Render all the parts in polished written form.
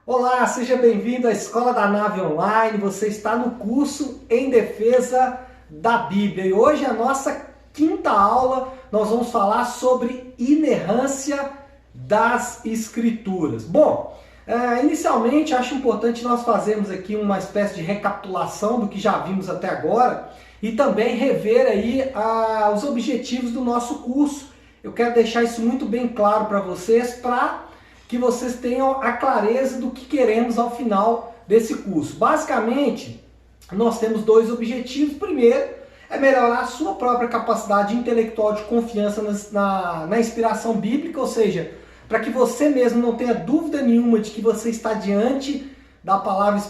Olá, seja bem-vindo à Escola da Nave Online. Você está no curso Em Defesa da Bíblia. E hoje a nossa quinta aula, nós vamos falar sobre inerrância das Escrituras. Bom, inicialmente acho importante nós fazermos aqui uma espécie de recapitulação do que já vimos até agora e também rever aí os objetivos do nosso curso. Eu quero deixar isso muito bem claro para vocês, para que vocês tenham a clareza do que queremos ao final desse curso. Basicamente, nós temos dois objetivos. Primeiro, é melhorar a sua própria capacidade intelectual de confiança na inspiração bíblica, ou seja, para que você mesmo não tenha dúvida nenhuma de que você está diante da palavra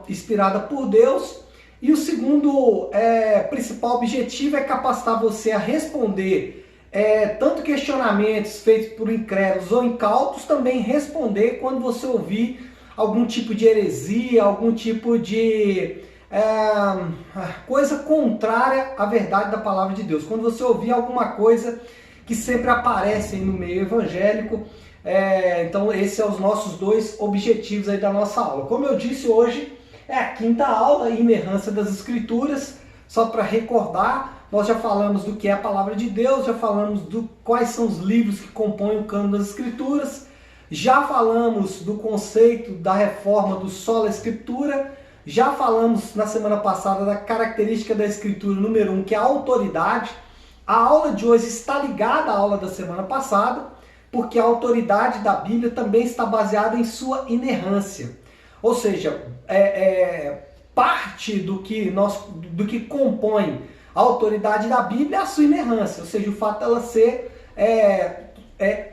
inspirada por Deus. E o segundo principal objetivo é capacitar você a responder tanto questionamentos feitos por incrédulos ou incautos, também responder quando você ouvir algum tipo de heresia, algum tipo de coisa contrária à verdade da palavra de Deus. Quando você ouvir alguma coisa que sempre aparece aí no meio evangélico. Então esses são os nossos dois objetivos aí da nossa aula. Como eu disse, hoje é a quinta aula, inerrância das Escrituras. Só para recordar, nós já falamos do que é a palavra de Deus, já falamos quais são os livros que compõem o cânon das Escrituras, já falamos do conceito da reforma do sola escritura, já falamos na semana passada da característica da Escritura número 1, que é a autoridade. A aula de hoje está ligada à aula da semana passada, porque a autoridade da Bíblia também está baseada em sua inerrância. Ou seja, parte do que compõe a autoridade da Bíblia é a sua inerrância, ou seja, o fato dela ser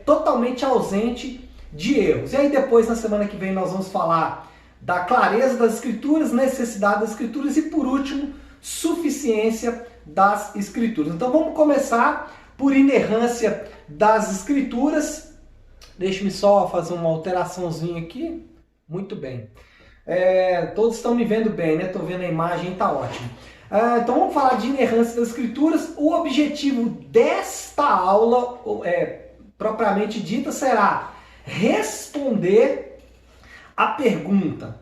totalmente ausente de erros. E aí depois, na semana que vem, nós vamos falar da clareza das Escrituras, necessidade das Escrituras e, por último, suficiência das Escrituras. Então vamos começar por inerrância das Escrituras. Deixe-me só fazer uma alteraçãozinha aqui. Muito bem. Todos estão me vendo bem, né? Estou vendo a imagem, está ótimo. Então vamos falar de inerrância das Escrituras. O objetivo desta aula, propriamente dita, será responder a pergunta: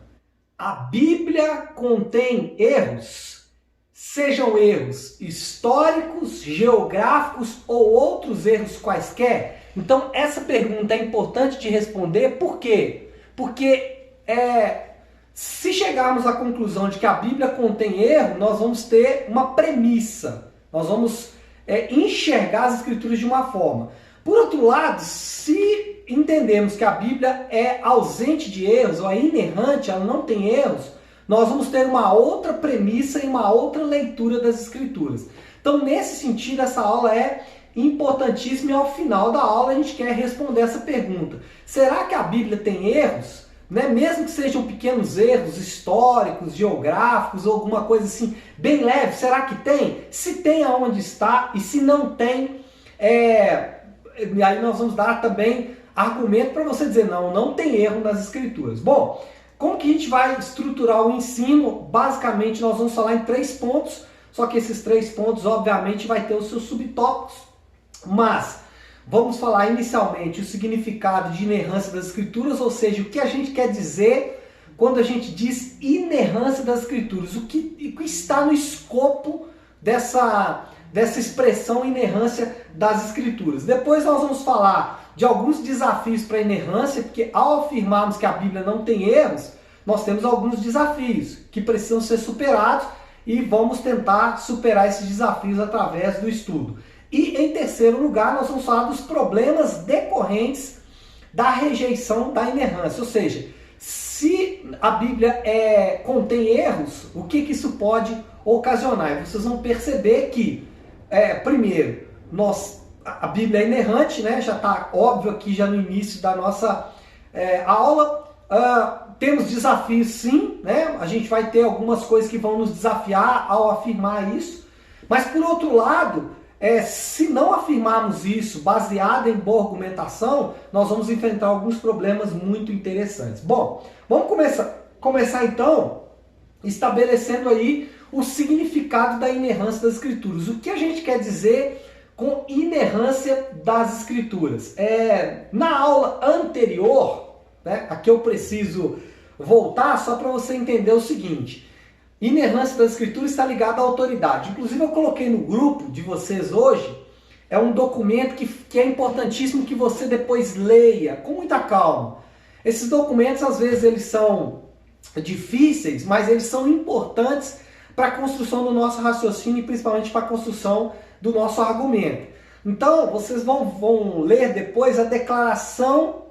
a Bíblia contém erros? Sejam erros históricos, geográficos ou outros erros quaisquer? Então essa pergunta é importante de responder. Por quê? Porque se chegarmos à conclusão de que a Bíblia contém erro, nós vamos ter uma premissa. Nós vamos enxergar as Escrituras de uma forma. Por outro lado, se entendemos que a Bíblia é ausente de erros, ou é inerrante, ela não tem erros, nós vamos ter uma outra premissa e uma outra leitura das Escrituras. Então, nesse sentido, essa aula é importantíssima e ao final da aula a gente quer responder essa pergunta. Será que a Bíblia tem erros? Mesmo que sejam pequenos erros históricos, geográficos ou alguma coisa assim bem leve, será que tem? Se tem, aonde está? E se não tem, aí nós vamos dar também argumento para você dizer não tem erro nas Escrituras. Bom, como que a gente vai estruturar o ensino? Basicamente nós vamos falar em 3 pontos, só que esses 3 pontos obviamente vai ter os seus subtópicos, mas vamos falar inicialmente o significado de inerrância das Escrituras, ou seja, o que a gente quer dizer quando a gente diz inerrância das Escrituras, o que está no escopo dessa expressão inerrância das Escrituras. Depois nós vamos falar de alguns desafios para a inerrância, porque ao afirmarmos que a Bíblia não tem erros, nós temos alguns desafios que precisam ser superados e vamos tentar superar esses desafios através do estudo. E em terceiro lugar, nós vamos falar dos problemas decorrentes da rejeição da inerrância. Ou seja, se a Bíblia contém erros, o que isso pode ocasionar? E vocês vão perceber que, primeiro, a Bíblia é inerrante, né? Já está óbvio aqui já no início da nossa aula. Temos desafios sim, né? A gente vai ter algumas coisas que vão nos desafiar ao afirmar isso. Mas por outro lado, se não afirmarmos isso baseado em boa argumentação, nós vamos enfrentar alguns problemas muito interessantes. Bom, vamos começar então estabelecendo aí o significado da inerrância das Escrituras. O que a gente quer dizer com inerrância das Escrituras? Na aula anterior, né? Aqui eu preciso voltar só para você entender o seguinte. Inerrância das Escrituras está ligada à autoridade. Inclusive eu coloquei no grupo de vocês hoje, é um documento que é importantíssimo que você depois leia com muita calma. Esses documentos às vezes eles são difíceis, mas eles são importantes para a construção do nosso raciocínio e principalmente para a construção do nosso argumento. Então, vocês vão ler depois a Declaração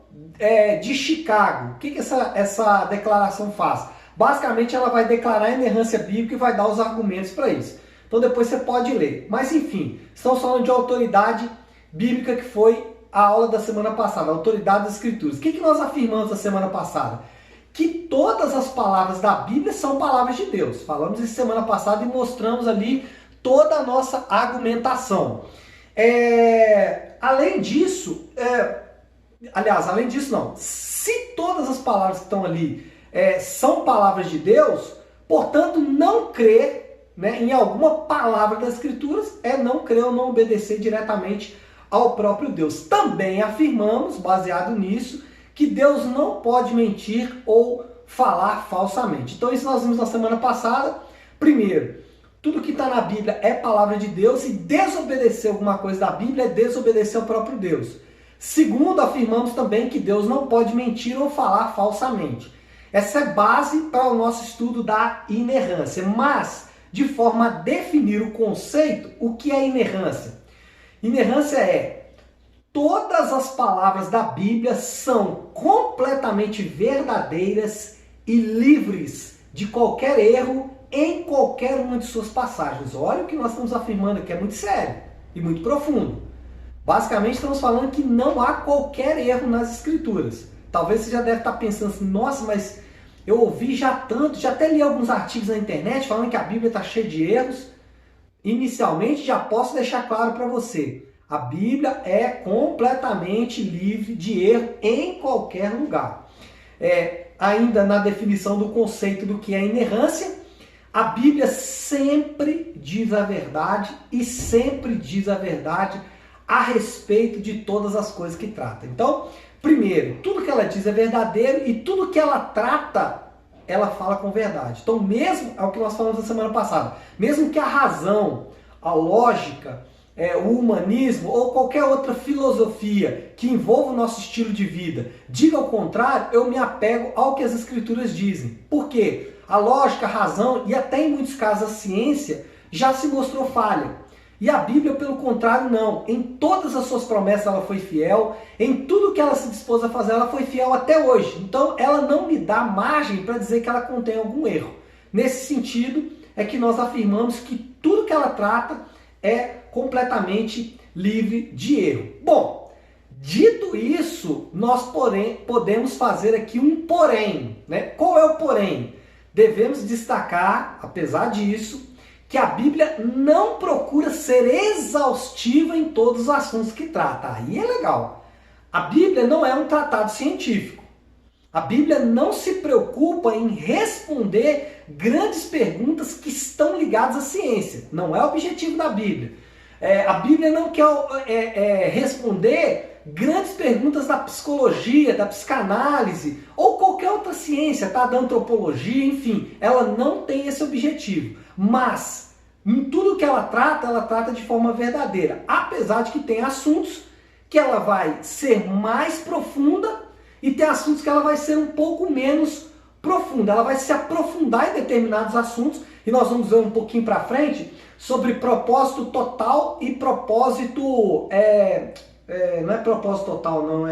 de Chicago. O que essa declaração faz? Basicamente, ela vai declarar a inerrância bíblica e vai dar os argumentos para isso. Então, depois você pode ler. Mas, enfim, estamos falando de autoridade bíblica, que foi a aula da semana passada, a autoridade das Escrituras. O que nós afirmamos na semana passada? Que todas as palavras da Bíblia são palavras de Deus. Falamos isso semana passada e mostramos ali toda a nossa argumentação. Além disso, além disso não, se todas as palavras que estão ali são palavras de Deus, portanto não crer, né, em alguma palavra das Escrituras é não crer ou não obedecer diretamente ao próprio Deus. Também afirmamos, baseado nisso, que Deus não pode mentir ou falar falsamente. Então isso nós vimos na semana passada. Primeiro, tudo que está na Bíblia é palavra de Deus e desobedecer alguma coisa da Bíblia é desobedecer ao próprio Deus. Segundo, afirmamos também que Deus não pode mentir ou falar falsamente. Essa é base para o nosso estudo da inerrância. Mas, de forma a definir o conceito, o que é inerrância? Inerrância é: todas as palavras da Bíblia são completamente verdadeiras e livres de qualquer erro em qualquer uma de suas passagens. Olha o que nós estamos afirmando aqui, é muito sério e muito profundo. Basicamente estamos falando que não há qualquer erro nas Escrituras. Talvez você já deve estar pensando assim, nossa, mas eu ouvi já tanto, já até li alguns artigos na internet falando que a Bíblia está cheia de erros. Inicialmente já posso deixar claro para você, a Bíblia é completamente livre de erro em qualquer lugar. Ainda na definição do conceito do que é inerrância, a Bíblia sempre diz a verdade e sempre diz a verdade a respeito de todas as coisas que trata. Então, primeiro, tudo que ela diz é verdadeiro e tudo que ela trata, ela fala com verdade. Então, mesmo, é o que nós falamos na semana passada, mesmo que a razão, a lógica, o humanismo ou qualquer outra filosofia que envolva o nosso estilo de vida diga o contrário, eu me apego ao que as Escrituras dizem. Por quê? A lógica, a razão e até em muitos casos a ciência já se mostrou falha. E a Bíblia, pelo contrário, não. Em todas as suas promessas ela foi fiel, em tudo que ela se dispôs a fazer ela foi fiel até hoje. Então ela não me dá margem para dizer que ela contém algum erro. Nesse sentido é que nós afirmamos que tudo que ela trata é completamente livre de erro. Bom, dito isso, nós podemos fazer aqui um porém, né? Qual é o porém? Devemos destacar, apesar disso, que a Bíblia não procura ser exaustiva em todos os assuntos que trata. Aí é legal. A Bíblia não é um tratado científico. A Bíblia não se preocupa em responder grandes perguntas que estão ligadas à ciência. Não é o objetivo da Bíblia. A Bíblia não quer responder grandes perguntas da psicologia, da psicanálise ou qualquer outra ciência, tá? Da antropologia, enfim. Ela não tem esse objetivo. Mas, em tudo que ela trata de forma verdadeira. Apesar de que tem assuntos que ela vai ser mais profunda e tem assuntos que ela vai ser um pouco menos profunda. Ela vai se aprofundar em determinados assuntos e nós vamos ver um pouquinho para frente sobre propósito total e propósito... não é propósito total, não.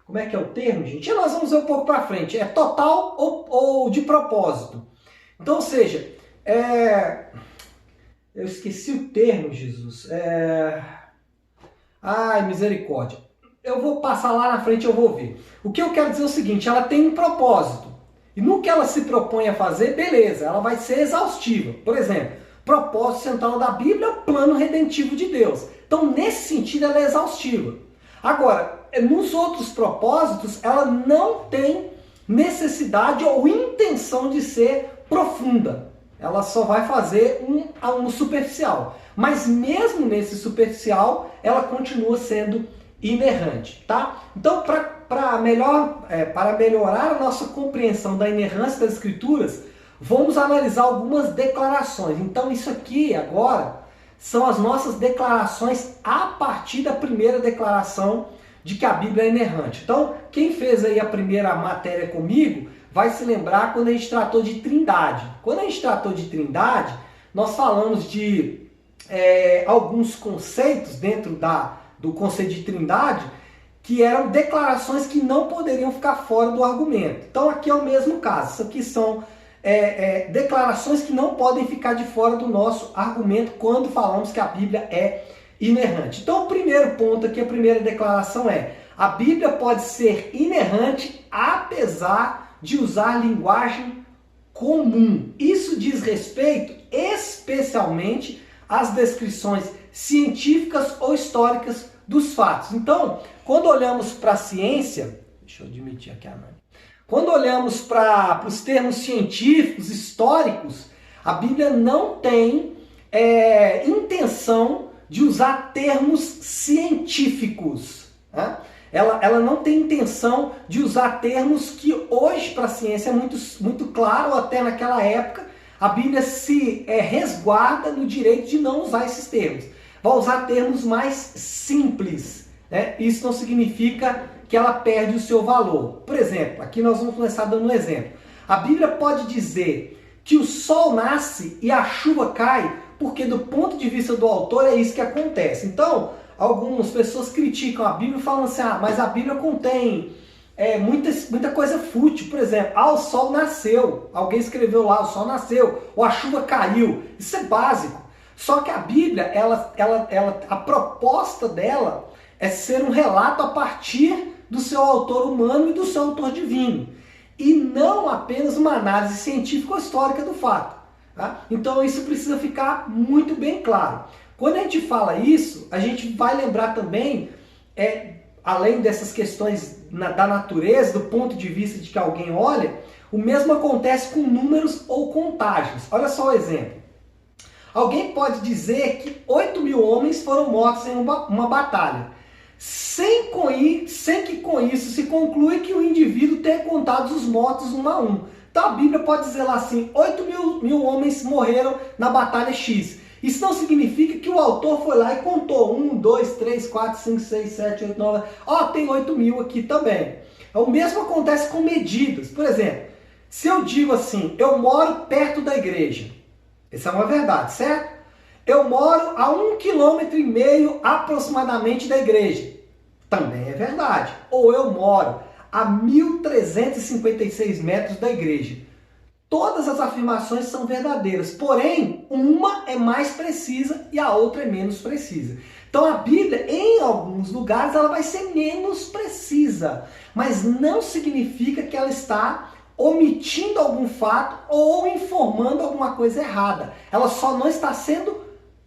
Como é que é o termo, gente? E nós vamos ver um pouco para frente. É total ou de propósito. Então, ou seja... eu esqueci o termo, Jesus. Ai, misericórdia. Eu vou passar lá na frente e eu vou ver. O que eu quero dizer é o seguinte, ela tem um propósito. E no que ela se propõe a fazer, beleza, ela vai ser exaustiva. Por exemplo, propósito central da Bíblia é o plano redentivo de Deus. Então, nesse sentido, ela é exaustiva. Agora, nos outros propósitos, ela não tem necessidade ou intenção de ser profunda. Ela só vai fazer um superficial. Mas mesmo nesse superficial, ela continua sendo inerrante, tá? Então, para para melhorar a nossa compreensão da inerrância das Escrituras, vamos analisar algumas declarações. Então isso aqui agora são as nossas declarações a partir da primeira declaração de que a Bíblia é inerrante. Então, quem fez aí a primeira matéria comigo vai se lembrar quando a gente tratou de trindade. Quando a gente tratou de trindade, nós falamos de alguns conceitos dentro do conceito de trindade que eram declarações que não poderiam ficar fora do argumento. Então aqui é o mesmo caso. Isso aqui são declarações que não podem ficar de fora do nosso argumento quando falamos que a Bíblia é inerrante. Então o primeiro ponto aqui, a primeira declaração é: a Bíblia pode ser inerrante apesar de usar linguagem comum. Isso diz respeito especialmente às descrições científicas ou históricas dos fatos. Então, quando olhamos para a ciência, deixa eu admitir aqui a Nani. Quando olhamos para os termos científicos, históricos, a Bíblia não tem intenção de usar termos científicos. Né? Ela não tem intenção de usar termos que hoje para a ciência é muito claro, até naquela época a Bíblia se resguarda no direito de não usar esses termos. Vai usar termos mais simples. Né? Isso não significa que ela perde o seu valor. Por exemplo, aqui nós vamos começar dando um exemplo. A Bíblia pode dizer que o sol nasce e a chuva cai, porque do ponto de vista do autor é isso que acontece. Então, algumas pessoas criticam a Bíblia e falam assim, mas a Bíblia contém muita coisa fútil. Por exemplo, o sol nasceu. Alguém escreveu lá, o sol nasceu, ou a chuva caiu. Isso é básico. Só que a Bíblia, a proposta dela é ser um relato a partir do seu autor humano e do seu autor divino. E não apenas uma análise científica ou histórica do fato. Tá? Então isso precisa ficar muito bem claro. Quando a gente fala isso, a gente vai lembrar também, além dessas questões da natureza, do ponto de vista de que alguém olha, o mesmo acontece com números ou contagens. Olha só o exemplo. Alguém pode dizer que 8.000 homens foram mortos em uma batalha, sem que com isso se conclui que o indivíduo tenha contado os mortos um a um. Então a Bíblia pode dizer lá assim, 8.000 homens morreram na batalha X. Isso não significa que o autor foi lá e contou 1, 2, 3, 4, 5, 6, 7, 8, 9... tem 8.000 aqui também. O mesmo acontece com medidas. Por exemplo, se eu digo assim, eu moro perto da igreja. Essa é uma verdade, certo? Eu moro a 1,5 km aproximadamente da igreja. Também é verdade. Ou eu moro a 1.356 metros da igreja. Todas as afirmações são verdadeiras, porém, uma é mais precisa e a outra é menos precisa. Então a Bíblia, em alguns lugares, ela vai ser menos precisa, mas não significa que ela está omitindo algum fato ou informando alguma coisa errada. Ela só não está sendo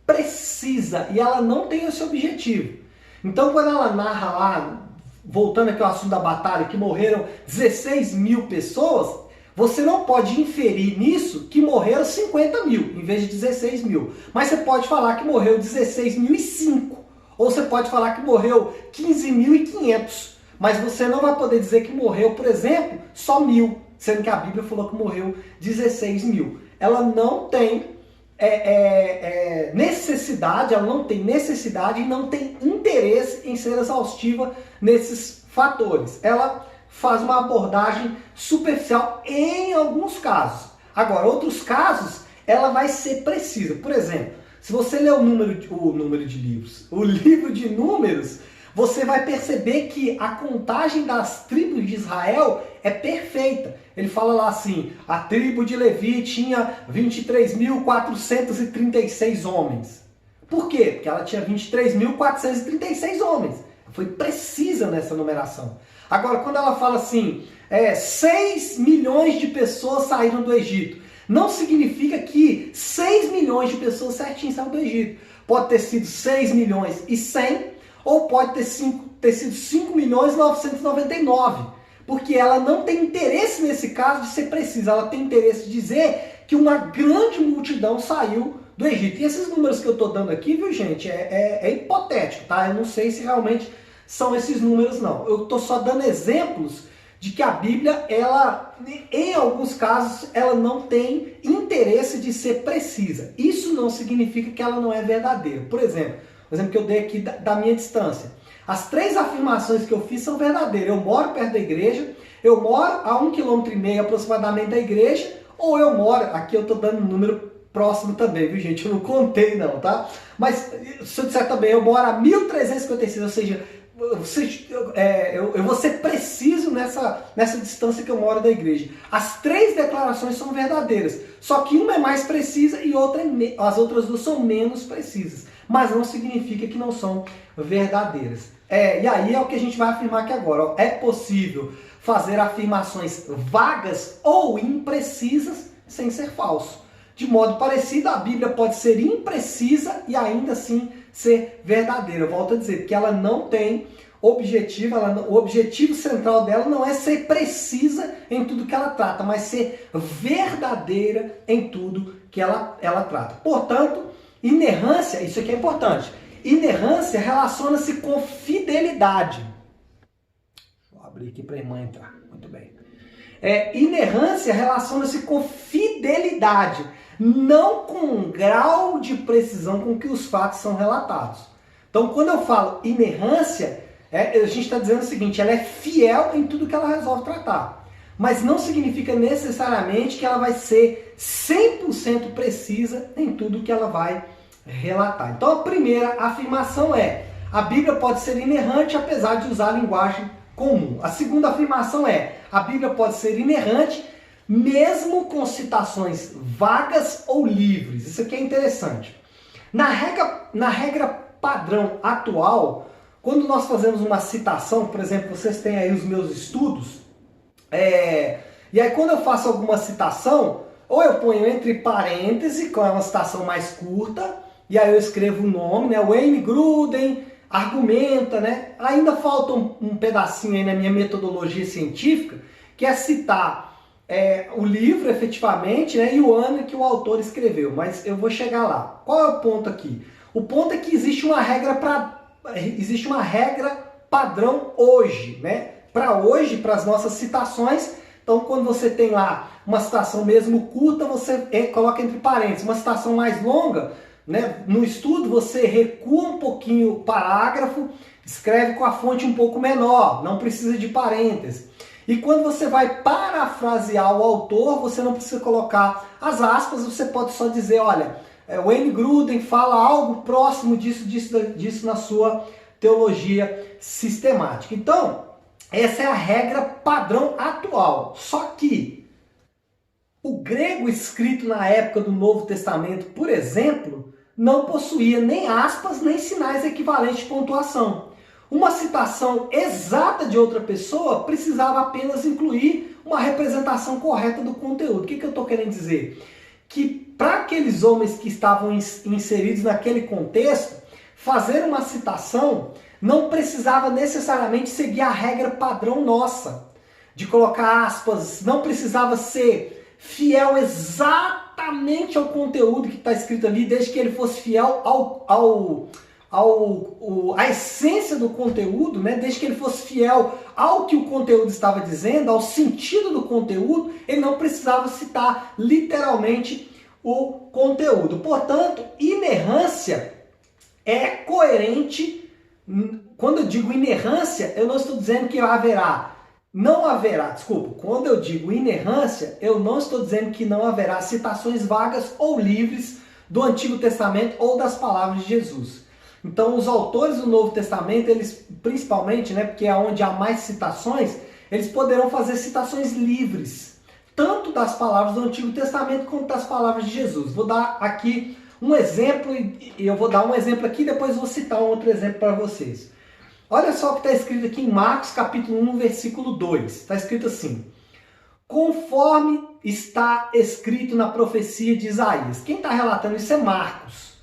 precisa e ela não tem esse objetivo. Então quando ela narra lá, voltando aqui ao assunto da batalha, que morreram 16.000 pessoas, você não pode inferir nisso que morreram 50.000 em vez de 16.000. Mas você pode falar que morreu 16.005. Ou você pode falar que morreu 15.500. Mas você não vai poder dizer que morreu, por exemplo, só 1.000. Sendo que a Bíblia falou que morreu 16.000. Ela não tem necessidade, e não tem interesse em ser exaustiva nesses fatores. Ela faz uma abordagem superficial em alguns casos. Agora, outros casos, ela vai ser precisa. Por exemplo, se você ler o livro de Números, você vai perceber que a contagem das tribos de Israel é perfeita. Ele fala lá assim, a tribo de Levi tinha 23.436 homens. Por quê? Porque ela tinha 23.436 homens. Foi precisa nessa numeração. Agora, quando ela fala assim, 6 milhões de pessoas saíram do Egito, não significa que 6 milhões de pessoas certinho saíram do Egito. Pode ter sido 6 milhões e 100, ou pode ter sido 5 milhões e 999. Porque ela não tem interesse nesse caso de ser precisa, ela tem interesse de dizer que uma grande multidão saiu do Egito. E esses números que eu estou dando aqui, viu gente, é hipotético, tá? Eu não sei se realmente são esses números, não. Eu estou só dando exemplos de que a Bíblia, ela, em alguns casos, ela não tem interesse de ser precisa. Isso não significa que ela não é verdadeira. Por exemplo, o exemplo que eu dei aqui da minha distância. As 3 afirmações que eu fiz são verdadeiras. Eu moro perto da igreja, eu moro a 1,5 km aproximadamente da igreja, ou eu moro, aqui eu estou dando um número próximo também, viu gente? Eu não contei não, tá? Mas se eu disser também, eu moro a 1.356, ou seja, eu vou ser preciso nessa distância que eu moro da igreja. As 3 declarações são verdadeiras, só que uma é mais precisa e as outras 2 são menos precisas. Mas não significa que não são verdadeiras. E aí é o que a gente vai afirmar aqui agora. Ó. É possível fazer afirmações vagas ou imprecisas sem ser falso. De modo parecido, a Bíblia pode ser imprecisa e ainda assim ser verdadeira. Eu volto a dizer que ela não tem objetivo, o objetivo central dela não é ser precisa em tudo que ela trata, mas ser verdadeira em tudo que ela trata. Portanto, inerrância, isso aqui é importante, inerrância relaciona-se com fidelidade. Deixa eu abrir aqui para a irmã entrar. Muito bem. Inerrância relaciona-se com fidelidade, não com um grau de precisão com que os fatos são relatados. Então, quando eu falo inerrância, a gente está dizendo o seguinte, ela é fiel em tudo que ela resolve tratar. Mas não significa necessariamente que ela vai ser 100% precisa em tudo que ela vai relatar. Então, a primeira afirmação é: a Bíblia pode ser inerrante apesar de usar a linguagem comum. A segunda afirmação é: a Bíblia pode ser inerrante mesmo com citações vagas ou livres. Isso aqui é interessante. Na regra padrão atual, quando nós fazemos uma citação, por exemplo, vocês têm aí os meus estudos, e aí quando eu faço alguma citação, ou eu ponho entre parênteses, que é uma citação mais curta, e aí eu escrevo o nome, né? Wayne Grudem argumenta, né? Ainda falta um pedacinho aí na minha metodologia científica, que é citar o livro efetivamente, né? E o ano que o autor escreveu, mas eu vou chegar lá. Qual é o ponto aqui? O ponto é que existe uma regra padrão hoje, né? Para hoje, para as nossas citações. Então, quando você tem lá uma citação mesmo curta, você coloca entre parênteses. Uma citação mais longa, né? No estudo, você recua um pouquinho o parágrafo, escreve com a fonte um pouco menor, não precisa de parênteses. E quando você vai parafrasear o autor, você não precisa colocar as aspas, você pode só dizer, olha, Wayne Grudem fala algo próximo disso na sua teologia sistemática. Então, essa é a regra padrão atual. Só que o grego escrito na época do Novo Testamento, por exemplo, não possuía nem aspas, nem sinais equivalentes de pontuação. Uma citação exata de outra pessoa precisava apenas incluir uma representação correta do conteúdo. O que eu estou querendo dizer? Que para aqueles homens que estavam inseridos naquele contexto, fazer uma citação não precisava necessariamente seguir a regra padrão nossa, de colocar aspas, não precisava ser fiel exatamente ao conteúdo que está escrito ali, desde que ele fosse fiel à essência do conteúdo, né? Desde que ele fosse fiel ao que o conteúdo estava dizendo, ao sentido do conteúdo, ele não precisava citar literalmente o conteúdo. Portanto, inerrância é coerente. Quando eu digo inerrância, eu não estou dizendo que quando eu digo inerrância, eu não estou dizendo que não haverá citações vagas ou livres do Antigo Testamento ou das palavras de Jesus. Então, os autores do Novo Testamento, eles principalmente, né, porque é onde há mais citações, eles poderão fazer citações livres, tanto das palavras do Antigo Testamento quanto das palavras de Jesus. Vou dar aqui um exemplo, e eu vou dar um exemplo aqui, depois vou citar um outro exemplo para vocês. Olha só o que está escrito aqui em Marcos, capítulo 1, versículo 2. Está escrito assim: conforme está escrito na profecia de Isaías. Quem está relatando isso é Marcos.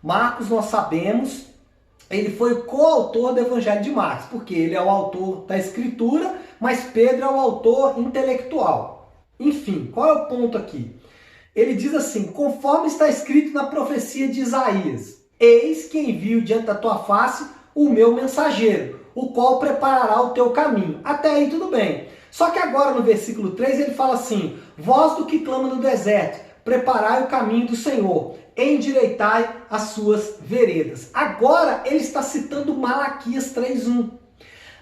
Marcos, nós sabemos, ele foi o coautor do Evangelho de Marcos, porque ele é o autor da escritura, mas Pedro é o autor intelectual. Enfim, qual é o ponto aqui? Ele diz assim: conforme está escrito na profecia de Isaías, eis que envio diante da tua face o meu mensageiro, o qual preparará o teu caminho. Até aí tudo bem. Só que agora no versículo 3 ele fala assim: vós do que clama no deserto, preparai o caminho do Senhor, endireitai as suas veredas. Agora ele está citando Malaquias 3:1.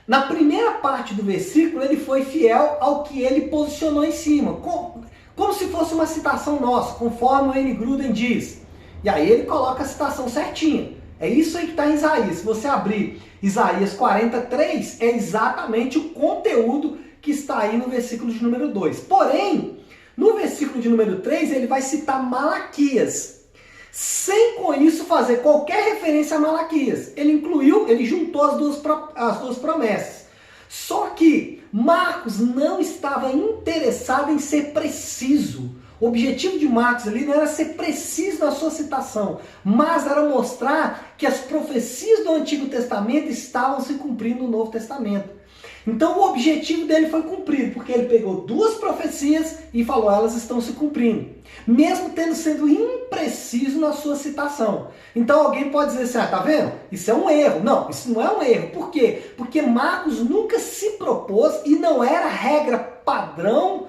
Na primeira parte do versículo ele foi fiel ao que ele posicionou em cima, como se fosse uma citação nossa, conforme o N. Gruden diz. E aí ele coloca a citação certinha. É isso aí que está em Isaías. Se você abrir Isaías 43, é exatamente o conteúdo que está aí no versículo de número 2. Porém, no versículo de número 3, ele vai citar Malaquias, sem com isso fazer qualquer referência a Malaquias. Ele juntou as duas promessas. Só que Marcos não estava interessado em ser preciso. O objetivo de Marcos ali não era ser preciso na sua citação, mas era mostrar que as profecias do Antigo Testamento estavam se cumprindo no Novo Testamento. Então o objetivo dele foi cumprido, porque ele pegou duas profecias e falou, elas estão se cumprindo, mesmo tendo sido impreciso na sua citação. Então alguém pode dizer assim, tá vendo? Isso é um erro. Não, isso não é um erro. Por quê? Porque Marcos nunca se propôs, e não era regra padrão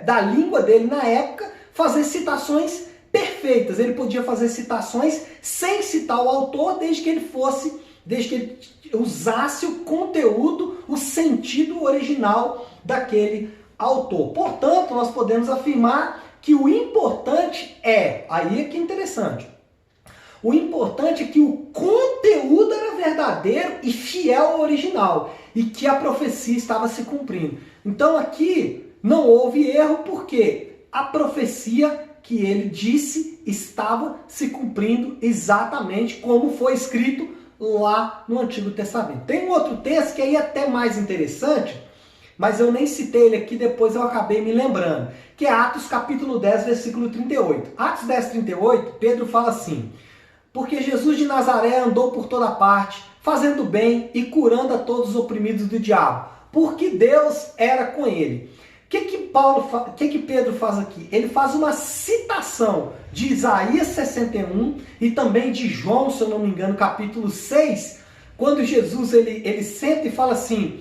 da língua dele na época, fazer citações perfeitas. Ele podia fazer citações sem citar o autor, desde que ele usasse o conteúdo, o sentido original daquele autor. Portanto, nós podemos afirmar que o importante aí é que é interessante, o importante é que o conteúdo era verdadeiro e fiel ao original, e que a profecia estava se cumprindo. Então aqui não houve erro, porque a profecia que ele disse estava se cumprindo exatamente como foi escrito lá no Antigo Testamento. Tem um outro texto que aí é até mais interessante, mas eu nem citei ele aqui, depois eu acabei me lembrando, que é Atos capítulo 10, versículo 38. Atos 10, 38, Pedro fala assim: porque Jesus de Nazaré andou por toda parte, fazendo bem e curando a todos os oprimidos do diabo, porque Deus era com ele. O que Pedro faz aqui? Ele faz uma citação de Isaías 61 e também de João, se eu não me engano, capítulo 6, quando Jesus ele senta e fala assim,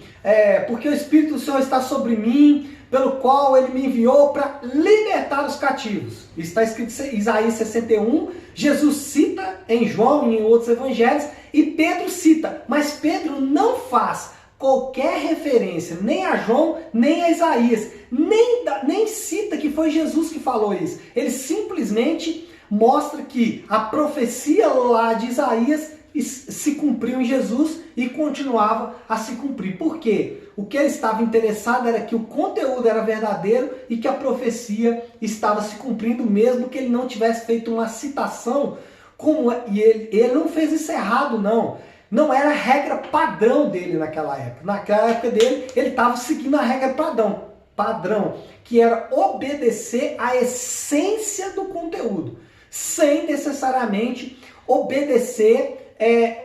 porque o Espírito do Senhor está sobre mim, pelo qual ele me enviou para libertar os cativos. Isso está escrito em Isaías 61, Jesus cita em João e em outros evangelhos, e Pedro cita, mas Pedro não faz qualquer referência, nem a João, nem a Isaías, nem cita que foi Jesus que falou isso. Ele simplesmente mostra que a profecia lá de Isaías se cumpriu em Jesus e continuava a se cumprir. Por quê? O que ele estava interessado era que o conteúdo era verdadeiro e que a profecia estava se cumprindo, mesmo que ele não tivesse feito uma citação, e ele não fez isso errado, não. Não era a regra padrão dele naquela época. Naquela época dele, ele estava seguindo a regra padrão, que era obedecer à essência do conteúdo, sem necessariamente obedecer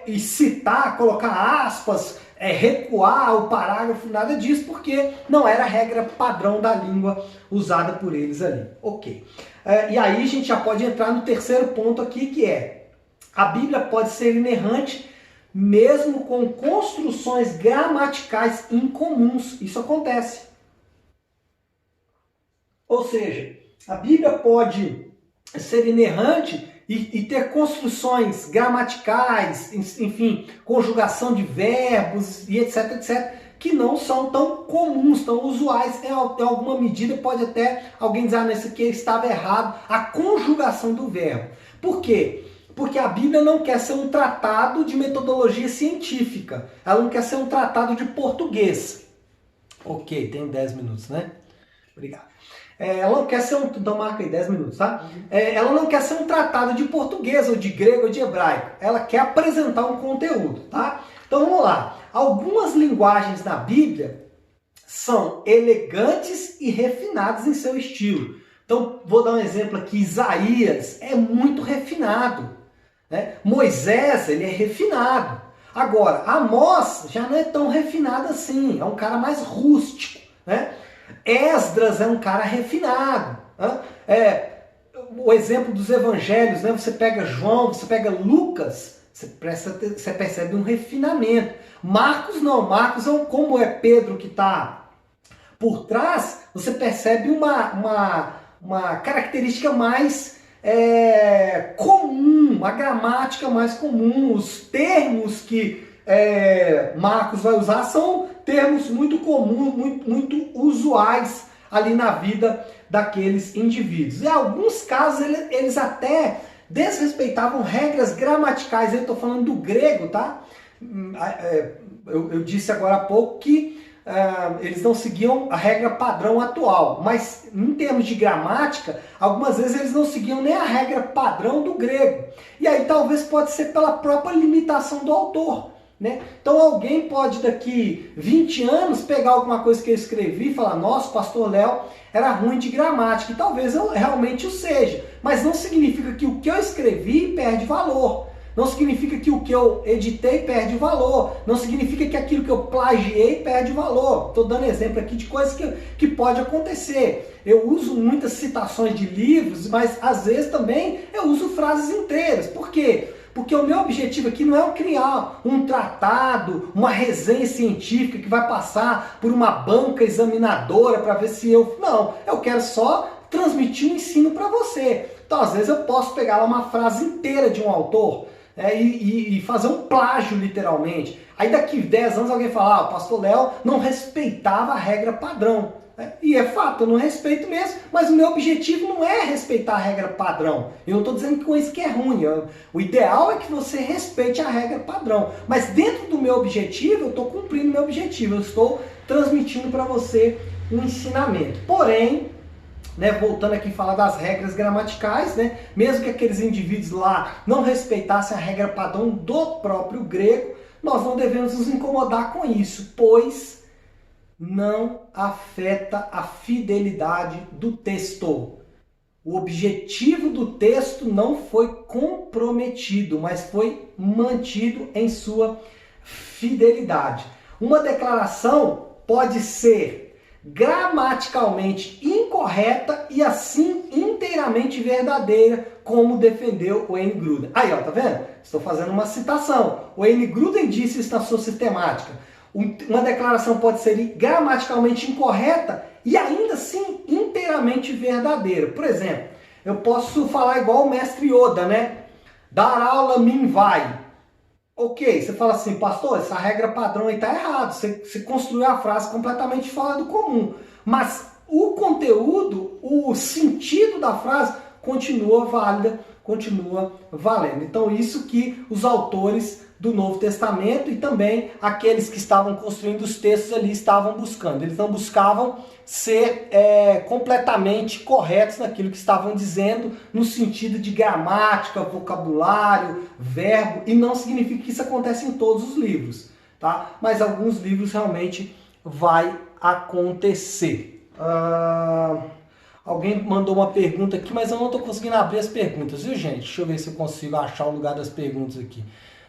e citar, colocar aspas, recuar o parágrafo, nada disso, porque não era a regra padrão da língua usada por eles ali. Ok. E aí a gente já pode entrar no terceiro ponto aqui, que é: a Bíblia pode ser inerrante mesmo com construções gramaticais incomuns. Isso acontece. Ou seja, a Bíblia pode ser inerrante e ter construções gramaticais, enfim, conjugação de verbos e etc, etc, que não são tão comuns, tão usuais. Em alguma medida pode até alguém dizer, nesse aqui estava errado, a conjugação do verbo. Por quê? Porque a Bíblia não quer ser um tratado de metodologia científica. Ela não quer ser um tratado de português. Ok, tem 10 minutos, né? Obrigado. Ela não quer ser então marca aí 10 minutos, tá? Ela não quer ser um tratado de português, ou de grego, ou de hebraico. Ela quer apresentar um conteúdo, tá? Então vamos lá. Algumas linguagens na Bíblia são elegantes e refinadas em seu estilo. Então vou dar um exemplo aqui. Isaías é muito refinado. Moisés, ele é refinado. Agora, Amós já não é tão refinado assim, é um cara mais rústico, né? Esdras é um cara refinado, né? O exemplo dos evangelhos, né? Você pega João, você pega Lucas, Você percebe um refinamento. Marcos não, Marcos, como é Pedro que está por trás, você percebe uma característica mais comum, a gramática mais comum, os termos que Marcos vai usar são termos muito comuns, muito usuais ali na vida daqueles indivíduos. Em alguns casos eles até desrespeitavam regras gramaticais. Eu estou falando do grego, tá? Eu disse agora há pouco que eles não seguiam a regra padrão atual, mas em termos de gramática, algumas vezes eles não seguiam nem a regra padrão do grego. E aí talvez pode ser pela própria limitação do autor, né? Então alguém pode daqui 20 anos pegar alguma coisa que eu escrevi e falar: nossa, o pastor Léo era ruim de gramática, e talvez eu realmente o seja, mas não significa que o que eu escrevi perde valor. Não significa que o que eu editei perde valor. Não significa que aquilo que eu plagiei perde valor. Estou dando exemplo aqui de coisas que pode acontecer. Eu uso muitas citações de livros, mas às vezes também eu uso frases inteiras. Por quê? Porque o meu objetivo aqui não é criar um tratado, uma resenha científica que vai passar por uma banca examinadora para ver se eu... Não, eu quero só transmitir um ensino para você. Então, às vezes eu posso pegar lá uma frase inteira de um autor e fazer um plágio, literalmente. Aí daqui 10 anos alguém fala: o pastor Léo não respeitava a regra padrão. E é fato, eu não respeito mesmo, mas o meu objetivo não é respeitar a regra padrão. Eu não estou dizendo que com isso que é ruim. O ideal é que você respeite a regra padrão. Mas dentro do meu objetivo, eu estou cumprindo o meu objetivo. Eu estou transmitindo para você um ensinamento. Porém, voltando aqui a falar das regras gramaticais, mesmo que aqueles indivíduos lá não respeitassem a regra padrão do próprio grego, nós não devemos nos incomodar com isso, pois não afeta a fidelidade do texto. O objetivo do texto não foi comprometido, mas foi mantido em sua fidelidade. Uma declaração pode ser gramaticalmente incorreta e assim inteiramente verdadeira, como defendeu o Wayne Grudem. Aí, ó, tá vendo? Estou fazendo uma citação. O Wayne Grudem disse isso na sua sistemática. Uma declaração pode ser gramaticalmente incorreta e ainda assim inteiramente verdadeira. Por exemplo, eu posso falar igual o mestre Yoda, Dar aula mim vai. Ok, você fala assim: pastor, essa regra padrão aí está errado. Você construiu a frase completamente fora do comum. Mas o conteúdo, o sentido da frase continua válida, continua valendo. Então isso que os autores do Novo Testamento e também aqueles que estavam construindo os textos ali estavam buscando. Eles não buscavam ser completamente corretos naquilo que estavam dizendo, no sentido de gramática, vocabulário, verbo, e não significa que isso acontece em todos os livros, tá? Mas alguns livros realmente vai acontecer. Alguém mandou uma pergunta aqui, mas eu não estou conseguindo abrir as perguntas, viu, gente? Deixa eu ver se eu consigo achar o lugar das perguntas aqui.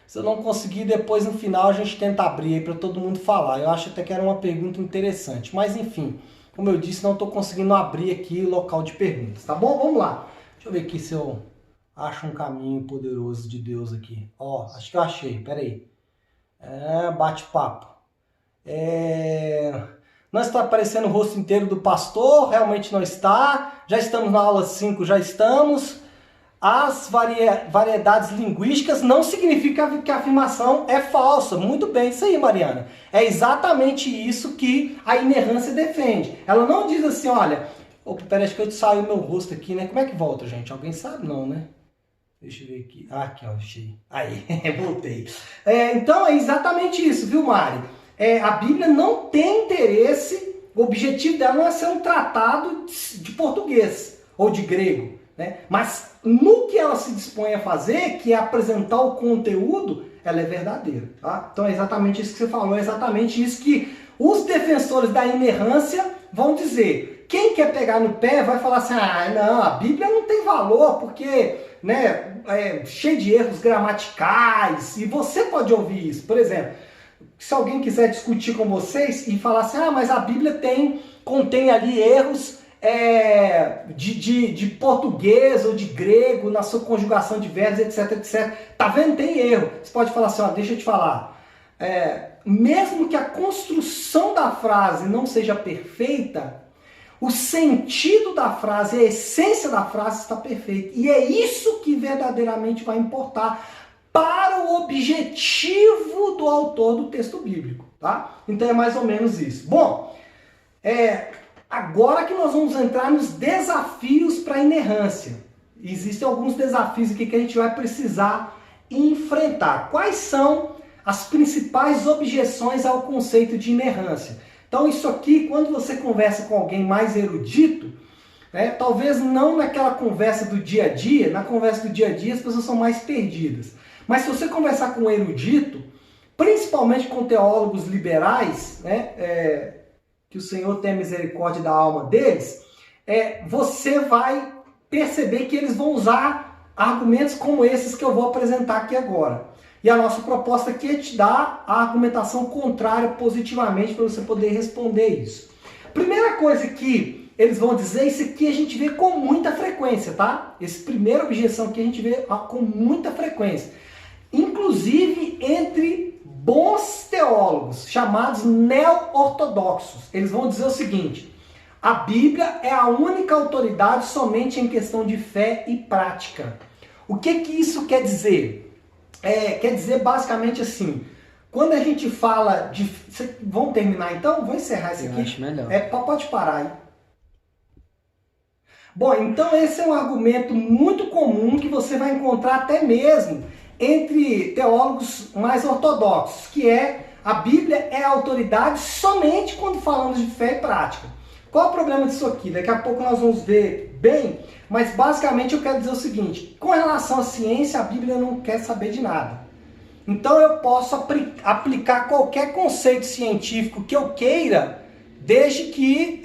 Se eu não conseguir, depois no final a gente tenta abrir aí para todo mundo falar. Eu acho até que era uma pergunta interessante. Mas enfim, como eu disse, não estou conseguindo abrir aqui o local de perguntas, tá bom? Vamos lá. Deixa eu ver aqui se eu acho um caminho poderoso de Deus aqui. Ó, acho que eu achei, peraí. Bate-papo. Não está aparecendo o rosto inteiro do pastor, realmente não está. Já estamos na aula 5, já estamos. As variedades linguísticas não significa que a afirmação é falsa. Muito bem, isso aí, Mariana. É exatamente isso que a inerrância defende. Ela não diz assim: olha... Opa, peraí, acho que eu saí o meu rosto aqui, Como é que volta, gente? Alguém sabe? Não, Deixa eu ver aqui. Aqui, ó, achei. Aí, voltei. Então, é exatamente isso, viu, Mari? A Bíblia não tem interesse, o objetivo dela não é ser um tratado de português ou de grego, mas no que ela se dispõe a fazer, que é apresentar o conteúdo, ela é verdadeira. Tá? Então é exatamente isso que você falou, é exatamente isso que os defensores da inerrância vão dizer. Quem quer pegar no pé vai falar assim: não, a Bíblia não tem valor porque é cheio de erros gramaticais, e você pode ouvir isso. Por exemplo, se alguém quiser discutir com vocês e falar assim: mas a Bíblia contém ali erros de português ou de grego na sua conjugação de verbos, etc, etc. Tá vendo? Tem erro. Você pode falar assim, ó, deixa eu te falar. Mesmo que a construção da frase não seja perfeita, o sentido da frase, a essência da frase está perfeita. E é isso que verdadeiramente vai importar para o objetivo do autor do texto bíblico, tá? Então é mais ou menos isso. Bom, agora que nós vamos entrar nos desafios para a inerrância. Existem alguns desafios aqui que a gente vai precisar enfrentar. Quais são as principais objeções ao conceito de inerrância? Então isso aqui, quando você conversa com alguém mais erudito, talvez não naquela conversa do dia a dia, na conversa do dia a dia as pessoas são mais perdidas. Mas se você conversar com um erudito, principalmente com teólogos liberais, que o Senhor tenha misericórdia da alma deles, você vai perceber que eles vão usar argumentos como esses que eu vou apresentar aqui agora. E a nossa proposta aqui é te dar a argumentação contrária positivamente para você poder responder isso. Primeira coisa que eles vão dizer, isso aqui a gente vê com muita frequência, tá? Essa primeira objeção que a gente vê com muita frequência. Inclusive entre bons teólogos, chamados neo-ortodoxos. Eles vão dizer o seguinte: a Bíblia é a única autoridade somente em questão de fé e prática. O que isso quer dizer? Quer dizer basicamente assim, quando a gente fala de... Vamos terminar então? Vou encerrar isso aqui. Eu acho melhor. Pode parar aí. Bom, então esse é um argumento muito comum que você vai encontrar até mesmo entre teólogos mais ortodoxos, que a Bíblia é a autoridade somente quando falamos de fé e prática. Qual é o problema disso aqui? Daqui a pouco nós vamos ver bem, mas basicamente eu quero dizer o seguinte: com relação à ciência, a Bíblia não quer saber de nada. Então eu posso aplicar qualquer conceito científico que eu queira, desde que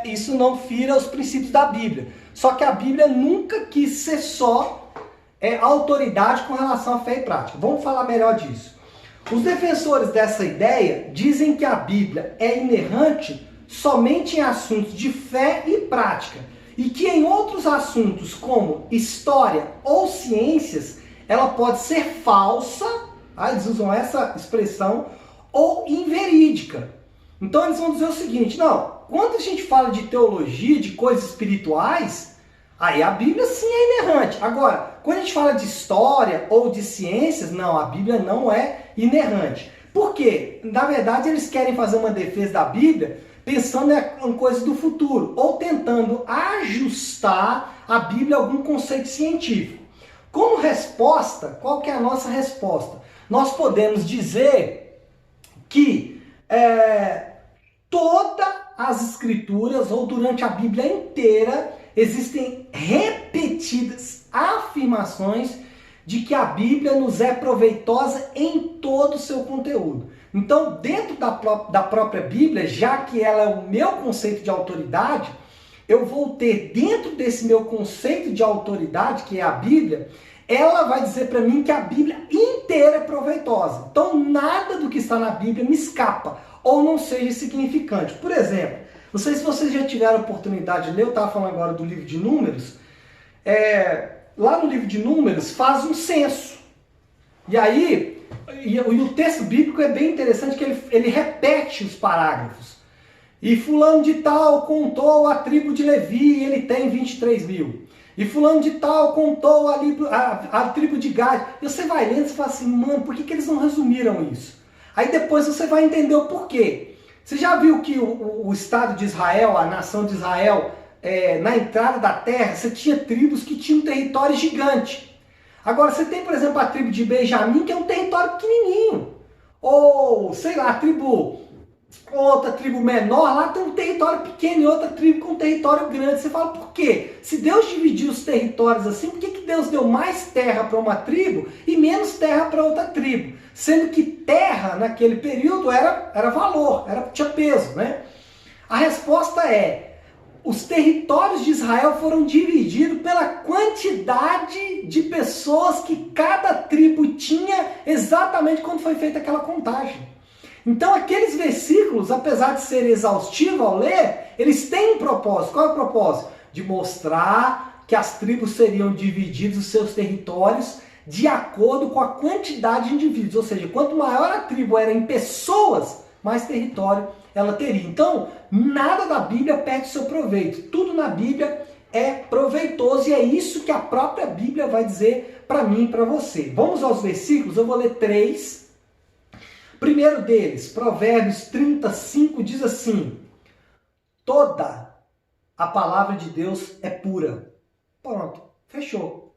isso não fira os princípios da Bíblia. Só que a Bíblia nunca quis ser só autoridade com relação à fé e prática. Vamos falar melhor disso. Os defensores dessa ideia dizem que a Bíblia é inerrante somente em assuntos de fé e prática, e que em outros assuntos como história ou ciências, ela pode ser falsa, eles usam essa expressão, ou inverídica. Então eles vão dizer o seguinte: não, quando a gente fala de teologia, de coisas espirituais, aí a Bíblia sim é inerrante. Agora, quando a gente fala de história ou de ciências, não, a Bíblia não é inerrante. Por quê? Na verdade, eles querem fazer uma defesa da Bíblia pensando em coisas do futuro, ou tentando ajustar a Bíblia a algum conceito científico. Como resposta, qual que é a nossa resposta? Nós podemos dizer que todas as escrituras, ou durante a Bíblia inteira, existem repetidas afirmações de que a Bíblia nos é proveitosa em todo o seu conteúdo. Então, dentro da própria Bíblia, já que ela é o meu conceito de autoridade, eu vou ter dentro desse meu conceito de autoridade, que é a Bíblia, ela vai dizer para mim que a Bíblia inteira é proveitosa. Então, nada do que está na Bíblia me escapa, ou não seja significante. Por exemplo, não sei se vocês já tiveram a oportunidade de ler, eu estava falando agora do livro de Números. Lá no livro de Números faz um censo. E aí, o texto bíblico é bem interessante, que ele repete os parágrafos. E fulano de tal contou a tribo de Levi, e ele tem 23 mil. E fulano de tal contou a tribo de Gad. E você vai lendo e fala assim, mano, por que eles não resumiram isso? Aí depois você vai entender o porquê. Você já viu que o Estado de Israel, a nação de Israel, na entrada da terra, você tinha tribos que tinham um território gigante. Agora, você tem, por exemplo, a tribo de Benjamim, que é um território pequenininho. Ou, sei lá, outra tribo menor, lá tem um território pequeno e outra tribo com um território grande. Você fala, por quê? Se Deus dividiu os territórios assim, por que Deus deu mais terra para uma tribo e menos terra para outra tribo? Sendo que terra, naquele período, era valor, tinha peso, né? A resposta os territórios de Israel foram divididos pela quantidade de pessoas que cada tribo tinha exatamente quando foi feita aquela contagem. Então aqueles versículos, apesar de ser exaustivo ao ler, eles têm um propósito. Qual é o propósito? De mostrar que as tribos seriam divididas os seus territórios de acordo com a quantidade de indivíduos. Ou seja, quanto maior a tribo era em pessoas, mais território ela teria. Então, nada da Bíblia perde seu proveito. Tudo na Bíblia é proveitoso e é isso que a própria Bíblia vai dizer para mim e para você. Vamos aos versículos, eu vou ler 3. Primeiro deles, Provérbios 35 diz assim: toda a palavra de Deus é pura. Pronto, fechou.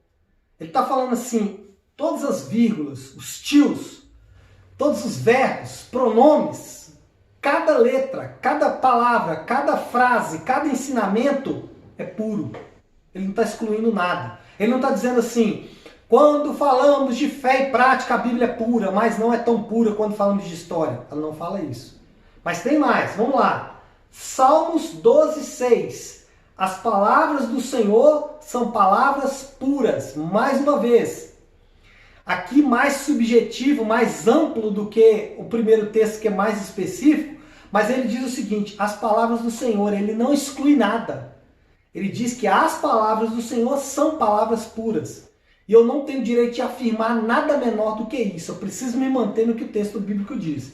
Ele está falando assim, todas as vírgulas, os tios, todos os verbos, pronomes, cada letra, cada palavra, cada frase, cada ensinamento é puro. Ele não está excluindo nada. Ele não está dizendo assim, quando falamos de fé e prática, a Bíblia é pura, mas não é tão pura quando falamos de história. Ela não fala isso. Mas tem mais, vamos lá. Salmos 12, 6. As palavras do Senhor são palavras puras. Mais uma vez. Aqui mais subjetivo, mais amplo do que o primeiro texto, que é mais específico. Mas ele diz o seguinte, as palavras do Senhor, ele não exclui nada. Ele diz que as palavras do Senhor são palavras puras. E eu não tenho direito de afirmar nada menor do que isso. Eu preciso me manter no que o texto bíblico diz.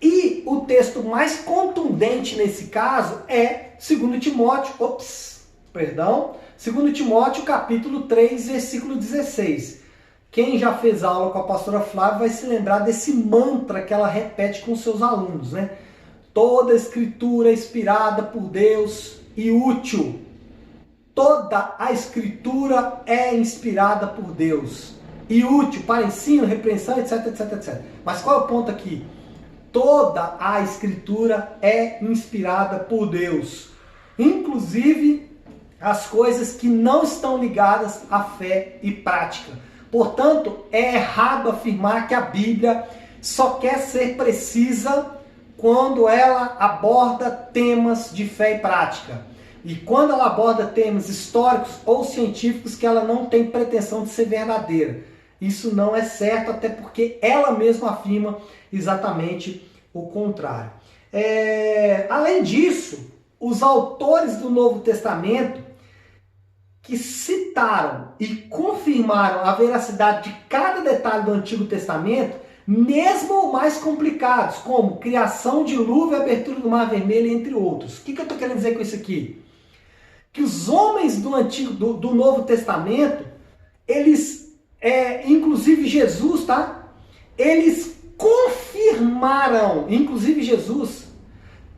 E o texto mais contundente nesse caso é 2 Timóteo, 2 Timóteo capítulo 3, versículo 16. Quem já fez aula com a pastora Flávia vai se lembrar desse mantra que ela repete com seus alunos, né? Toda escritura é inspirada por Deus e útil. Toda a escritura é inspirada por Deus e útil para ensino, repreensão, etc, etc, etc. Mas qual é o ponto aqui? Toda a escritura é inspirada por Deus, inclusive as coisas que não estão ligadas à fé e prática. Portanto, é errado afirmar que a Bíblia só quer ser precisa quando ela aborda temas de fé e prática. E quando ela aborda temas históricos ou científicos que ela não tem pretensão de ser verdadeira. Isso não é certo, até porque ela mesma afirma exatamente o contrário. Além disso, os autores do Novo Testamento que citaram e confirmaram a veracidade de cada detalhe do Antigo Testamento, mesmo os mais complicados, como criação, dilúvio, abertura do Mar Vermelho, entre outros. O que eu estou querendo dizer com isso aqui? Que os homens do Novo Testamento, eles, inclusive Jesus, tá? Eles confirmaram, inclusive Jesus,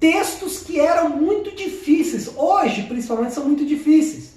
textos que eram muito difíceis. Hoje, principalmente, são muito difíceis.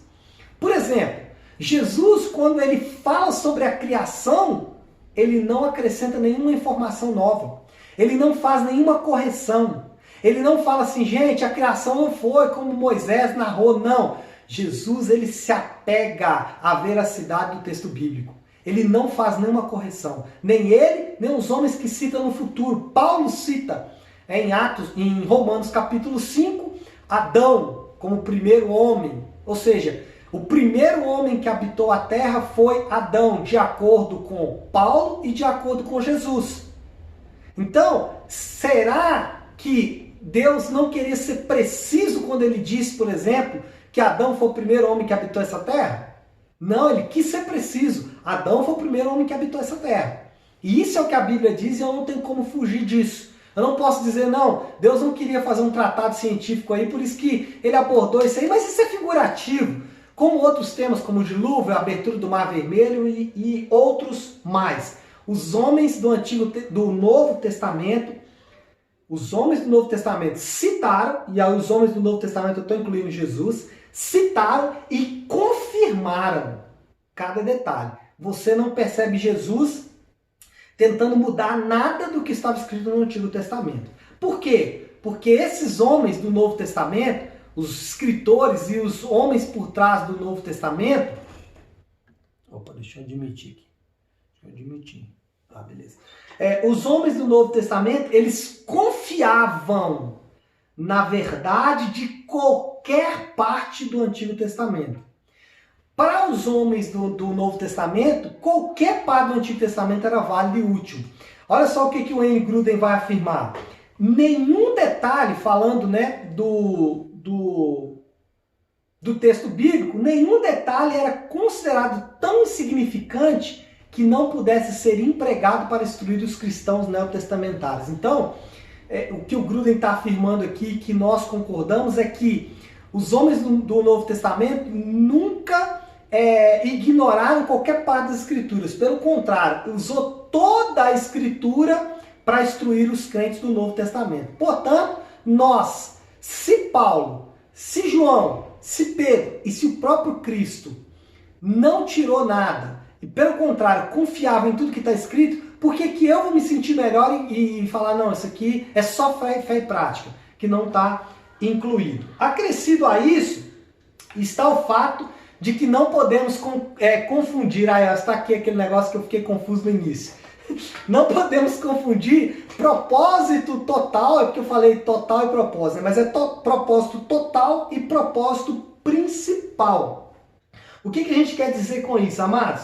Por exemplo, Jesus, quando ele fala sobre a criação, ele não acrescenta nenhuma informação nova. Ele não faz nenhuma correção. Ele não fala assim, gente, a criação não foi como Moisés narrou, não. Jesus, ele se apega à veracidade do texto bíblico. Ele não faz nenhuma correção. Nem ele, nem os homens que citam no futuro. Paulo cita em Romanos capítulo 5, Adão como o primeiro homem. Ou seja, o primeiro homem que habitou a terra foi Adão, de acordo com Paulo e de acordo com Jesus. Então, será que Deus não queria ser preciso quando ele disse, por exemplo, que Adão foi o primeiro homem que habitou essa terra? Não, ele quis ser preciso. Adão foi o primeiro homem que habitou essa terra. E isso é o que a Bíblia diz e eu não tenho como fugir disso. Eu não posso dizer, não, Deus não queria fazer um tratado científico aí, por isso que ele abordou isso aí, mas isso é figurativo. Como outros temas, como o dilúvio, a abertura do Mar Vermelho e outros mais. Os homens do Novo Testamento, citaram, e aí os homens do Novo Testamento, eu estou incluindo Jesus, citaram e confirmaram cada detalhe. Você não percebe Jesus tentando mudar nada do que estava escrito no Antigo Testamento. Por quê? Porque esses homens do Novo Testamento, os escritores e os homens por trás do Novo Testamento... deixa eu admitir. Tá, beleza. Os homens do Novo Testamento, eles confiavam na verdade de qualquer parte do Antigo Testamento. Para os homens do Novo Testamento, qualquer parte do Antigo Testamento era válida e útil. Olha só o que o Wayne Grudem vai afirmar. Nenhum detalhe, falando, né, do texto bíblico, nenhum detalhe era considerado tão insignificante que não pudesse ser empregado para instruir os cristãos neotestamentários. Então, o que o Grudem está afirmando aqui, que nós concordamos, é que os homens do Novo Testamento nunca ignoraram qualquer parte das Escrituras. Pelo contrário, usou toda a Escritura para instruir os crentes do Novo Testamento. Portanto, nós, se Paulo, se João, se Pedro e se o próprio Cristo não tirou nada, e pelo contrário, confiava em tudo que está escrito, por que eu vou me sentir melhor e falar, não, isso aqui é só fé e prática, que não está incluído? Acrescido a isso, está o fato de que não podemos confundir, está aqui aquele negócio que eu fiquei confuso no início, não podemos confundir propósito total, é porque eu falei total e propósito, mas é propósito total e propósito principal. O que a gente quer dizer com isso, amados?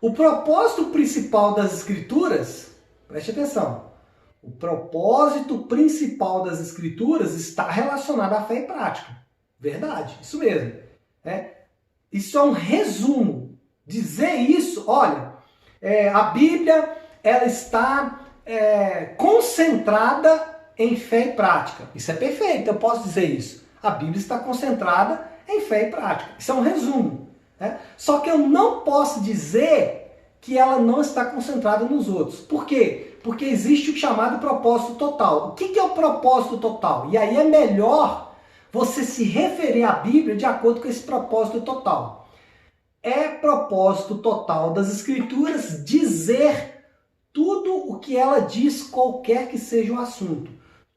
O propósito principal das Escrituras, preste atenção, o propósito principal das Escrituras está relacionado à fé e prática. Verdade, isso mesmo. Isso é um resumo. Dizer isso, olha, a Bíblia ela está concentrada em fé e prática. Isso é perfeito, eu posso dizer isso. A Bíblia está concentrada em fé e prática. Isso é um resumo. Só que eu não posso dizer que ela não está concentrada nos outros. Por quê? Porque existe o chamado propósito total. O que é o propósito total? E aí é melhor você se referir à Bíblia de acordo com esse propósito total. É propósito total das Escrituras dizer tudo o que ela diz, qualquer que seja o assunto.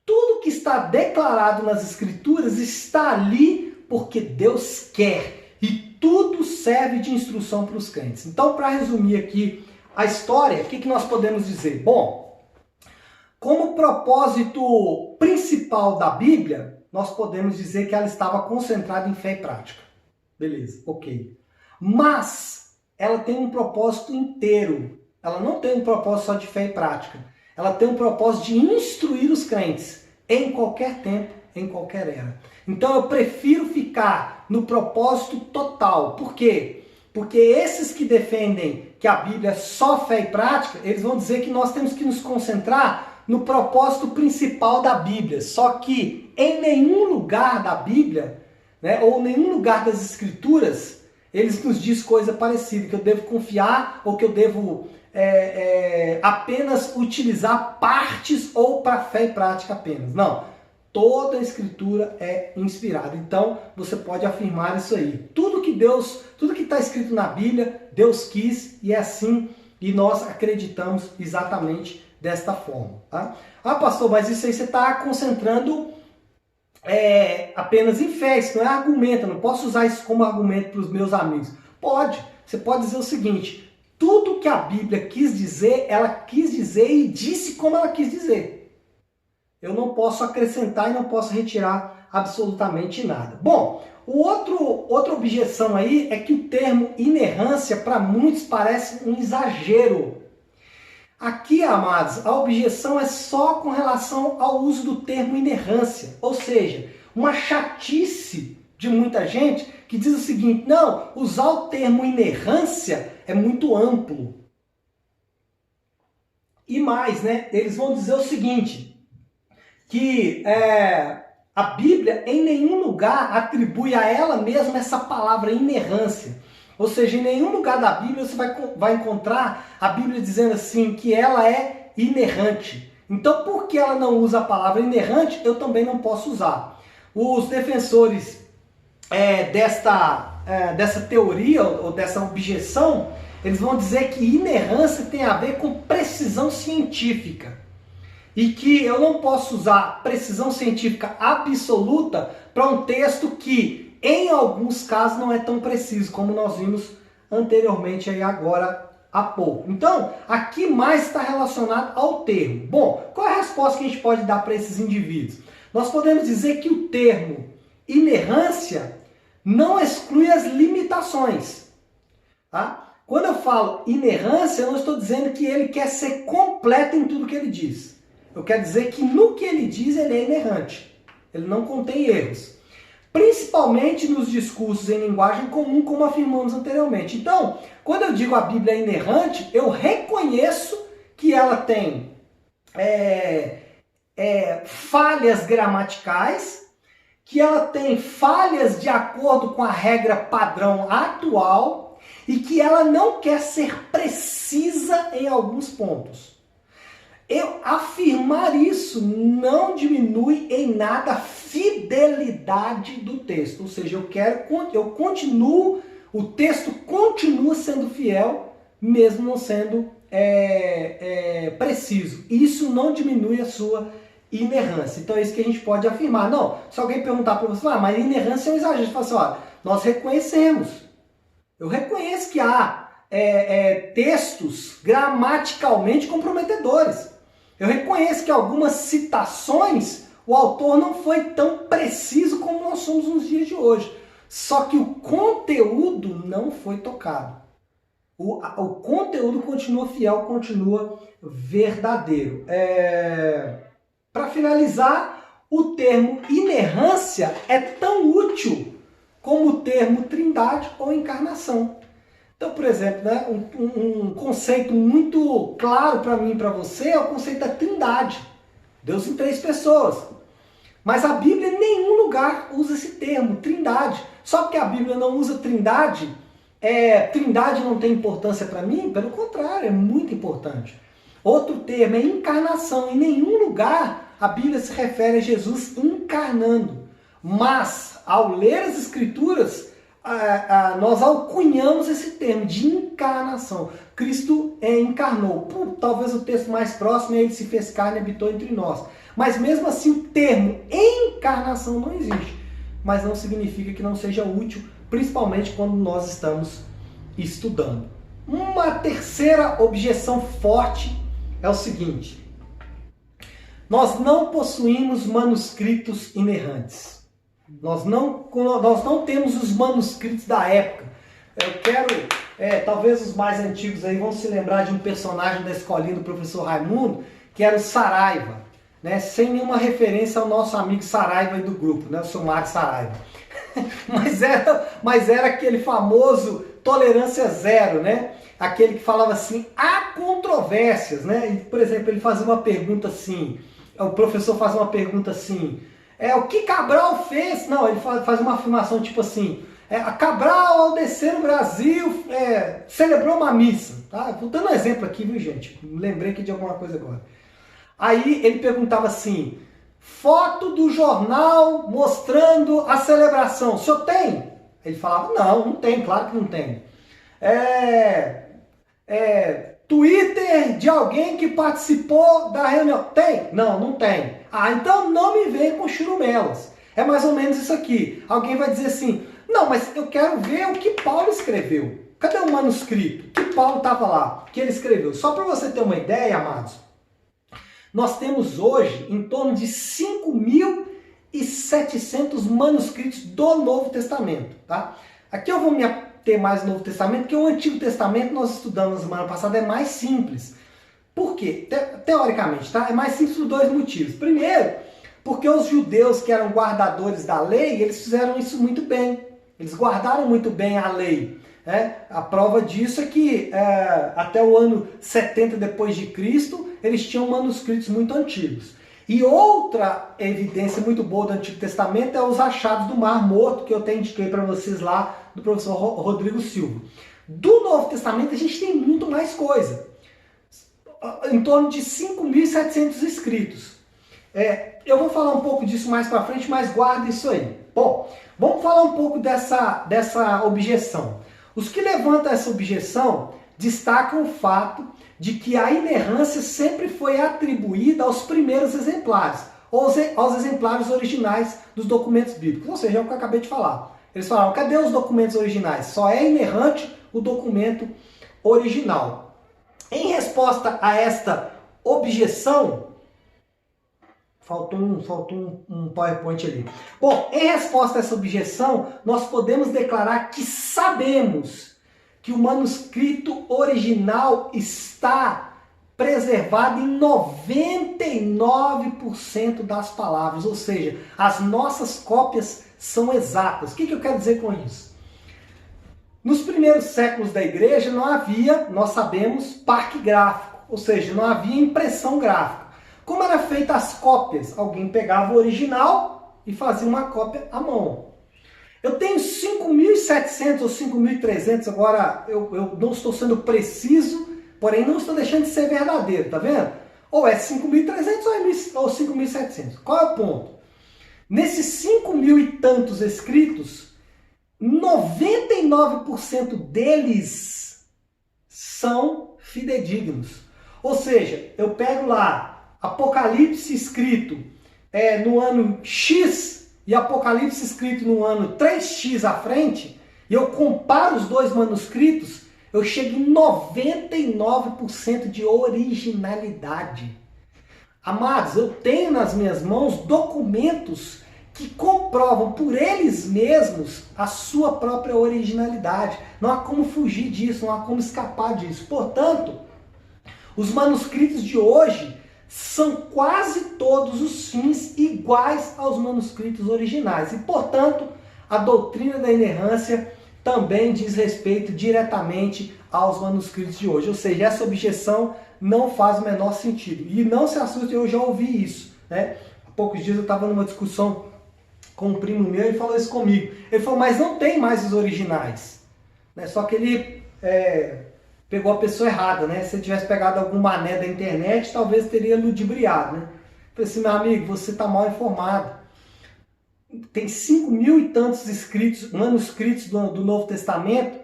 Tudo que está declarado nas Escrituras está ali porque Deus quer. E tudo serve de instrução para os crentes. Então, para resumir aqui a história, o que nós podemos dizer? Bom, como propósito principal da Bíblia, nós podemos dizer que ela estava concentrada em fé e prática. Beleza, ok. Mas ela tem um propósito inteiro. Ela não tem um propósito só de fé e prática. Ela tem um propósito de instruir os crentes em qualquer tempo, em qualquer era. Então eu prefiro ficar no propósito total. Por quê? Porque esses que defendem que a Bíblia é só fé e prática, eles vão dizer que nós temos que nos concentrar no propósito principal da Bíblia. Só que em nenhum lugar da Bíblia, ou nenhum lugar das Escrituras, eles nos diz coisa parecida, que eu devo confiar ou que eu devo apenas utilizar partes ou para fé e prática apenas. Não. Toda a Escritura é inspirada. Então, você pode afirmar isso aí. Tudo que está escrito na Bíblia, Deus quis e é assim. E nós acreditamos exatamente desta forma. Tá? Ah, pastor, mas isso aí você está concentrando apenas em fé. Isso não é argumento. Eu não posso usar isso como argumento para os meus amigos. Pode. Você pode dizer o seguinte. Tudo que a Bíblia quis dizer, ela quis dizer e disse como ela quis dizer. Eu não posso acrescentar e não posso retirar absolutamente nada. Bom, outra objeção aí é que o termo inerrância para muitos parece um exagero. Aqui, amados, a objeção é só com relação ao uso do termo inerrância. Ou seja, uma chatice de muita gente que diz o seguinte, não, usar o termo inerrância é muito amplo. E mais, eles vão dizer o seguinte, que a Bíblia em nenhum lugar atribui a ela mesma essa palavra inerrância. Ou seja, em nenhum lugar da Bíblia você vai encontrar a Bíblia dizendo assim que ela é inerrante. Então, porque ela não usa a palavra inerrante, eu também não posso usar. Os defensores dessa teoria ou dessa objeção, eles vão dizer que inerrância tem a ver com precisão científica. E que eu não posso usar precisão científica absoluta para um texto que, em alguns casos, não é tão preciso, como nós vimos anteriormente aí agora há pouco. Então, aqui mais está relacionado ao termo. Bom, qual é a resposta que a gente pode dar para esses indivíduos? Nós podemos dizer que o termo inerrância não exclui as limitações. Tá? Quando eu falo inerrância, eu não estou dizendo que ele quer ser completo em tudo que ele diz. Eu quero dizer que no que ele diz ele é inerrante. Ele não contém erros. Principalmente nos discursos em linguagem comum, como afirmamos anteriormente. Então, quando eu digo a Bíblia é inerrante, eu reconheço que ela tem falhas gramaticais, que ela tem falhas de acordo com a regra padrão atual e que ela não quer ser precisa em alguns pontos. Eu afirmar isso não diminui em nada a fidelidade do texto, ou seja, o texto continua sendo fiel, mesmo não sendo preciso. Isso não diminui a sua inerrância. Então é isso que a gente pode afirmar. Não, se alguém perguntar para você, mas inerrância é um exagero, você fala assim, olha, nós reconhecemos. Eu reconheço que há textos gramaticalmente comprometedores. Eu reconheço que algumas citações o autor não foi tão preciso como nós somos nos dias de hoje. Só que o conteúdo não foi tocado. O conteúdo continua fiel, continua verdadeiro. Para finalizar, o termo inerrância é tão útil como o termo trindade ou encarnação. Então, por exemplo, né, um conceito muito claro para mim e para você é o conceito da trindade. Deus em 3 pessoas. Mas a Bíblia em nenhum lugar usa esse termo, trindade. Só porque a Bíblia não usa trindade, trindade não tem importância para mim? Pelo contrário, é muito importante. Outro termo é encarnação. Em nenhum lugar a Bíblia se refere a Jesus encarnando. Mas, ao ler as Escrituras, nós alcunhamos esse termo de encarnação. Cristo encarnou. Talvez o texto mais próximo é ele se fez carne e habitou entre nós. Mas mesmo assim o termo encarnação não existe. Mas não significa que não seja útil, principalmente quando nós estamos estudando. Uma terceira objeção forte é o seguinte: nós não possuímos manuscritos inerrantes. Nós não temos os manuscritos da época. Eu quero, talvez os mais antigos aí vão se lembrar de um personagem da escolinha do professor Raimundo, que era o Saraiva, né? Sem nenhuma referência ao nosso amigo Saraiva e do grupo, né? O seu Mário Saraiva. mas era aquele famoso tolerância zero, né? Aquele que falava assim, há controvérsias, né? E, por exemplo, ele fazia uma pergunta assim, o professor faz uma pergunta assim, o que Cabral fez? Não, ele faz uma afirmação tipo assim, Cabral ao descer no Brasil celebrou uma missa. Tá? Vou dando um exemplo aqui, viu gente? Lembrei aqui de alguma coisa agora. Aí ele perguntava assim, foto do jornal mostrando a celebração, o senhor tem? Ele falava, não tem, claro que não tem. Twitter de alguém que participou da reunião, tem? Não tem. Então não me venha com churumelas. É mais ou menos isso aqui. Alguém vai dizer assim, não, mas eu quero ver o que Paulo escreveu. Cadê o manuscrito? Que Paulo estava lá, que ele escreveu. Só para você ter uma ideia, amados, nós temos hoje em torno de 5.700 manuscritos do Novo Testamento. Tá? Aqui eu vou me ater mais no Novo Testamento, porque o Antigo Testamento nós estudamos na semana passada, é mais simples. Por quê? Teoricamente, tá? É mais simples por 2 motivos. Primeiro, porque os judeus que eram guardadores da lei, eles fizeram isso muito bem. Eles guardaram muito bem a lei. A prova disso é que até o ano 70 depois de Cristo, eles tinham manuscritos muito antigos. E outra evidência muito boa do Antigo Testamento é os achados do Mar Morto, que eu até indiquei para vocês lá, do professor Rodrigo Silva. Do Novo Testamento a gente tem muito mais coisa. Em torno de 5.700 escritos. Eu vou falar um pouco disso mais para frente, mas guarda isso aí. Bom, vamos falar um pouco dessa objeção. Os que levantam essa objeção destacam o fato de que a inerrância sempre foi atribuída aos primeiros exemplares, aos exemplares originais dos documentos bíblicos. Ou seja, é o que eu acabei de falar. Eles falaram, cadê os documentos originais? Só é inerrante o documento original. Em resposta a esta objeção, faltou um PowerPoint ali. Bom, em resposta a essa objeção, nós podemos declarar que sabemos que o manuscrito original está preservado em 99% das palavras, ou seja, as nossas cópias são exatas. O que eu quero dizer com isso? Nos primeiros séculos da igreja não havia, nós sabemos, parque gráfico, ou seja, não havia impressão gráfica. Como eram feitas as cópias? Alguém pegava o original e fazia uma cópia à mão. Eu tenho 5.700 ou 5.300, agora eu não estou sendo preciso, porém não estou deixando de ser verdadeiro, tá vendo? Ou é 5.300 ou 5.700. Qual é o ponto? Nesses 5.000 e tantos escritos, 99% deles são fidedignos. Ou seja, eu pego lá Apocalipse escrito no ano X e Apocalipse escrito no ano 3x à frente, e eu comparo os dois manuscritos, eu chego em 99% de originalidade. Amados, eu tenho nas minhas mãos documentos que comprovam por eles mesmos a sua própria originalidade. Não há como fugir disso, não há como escapar disso. Portanto, os manuscritos de hoje são quase todos os fins iguais aos manuscritos originais. E, portanto, a doutrina da inerrância também diz respeito diretamente aos manuscritos de hoje. Ou seja, essa objeção não faz o menor sentido. E não se assuste, eu já ouvi isso, né? Há poucos dias eu estava numa discussão com um primo meu e falou isso comigo. Ele falou, mas não tem mais os originais. Né? Só que ele pegou a pessoa errada, né? Se ele tivesse pegado algum mané da internet, talvez teria ludibriado, né? Eu falei assim, meu amigo, você está mal informado. Tem 5.000 e tantos manuscritos do Novo Testamento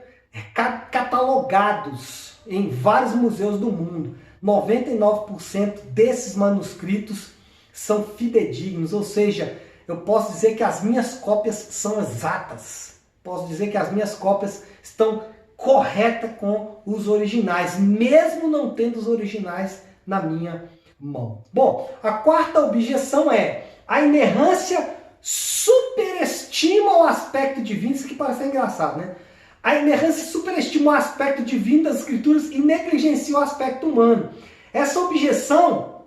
catalogados em vários museus do mundo. 99% desses manuscritos são fidedignos, ou seja, eu posso dizer que as minhas cópias são exatas. Posso dizer que as minhas cópias estão corretas com os originais, mesmo não tendo os originais na minha mão. Bom, a quarta objeção é: a inerrância superestima o aspecto divino. Isso aqui parece engraçado, né? A inerrância superestima o aspecto divino das Escrituras e negligencia o aspecto humano. Essa objeção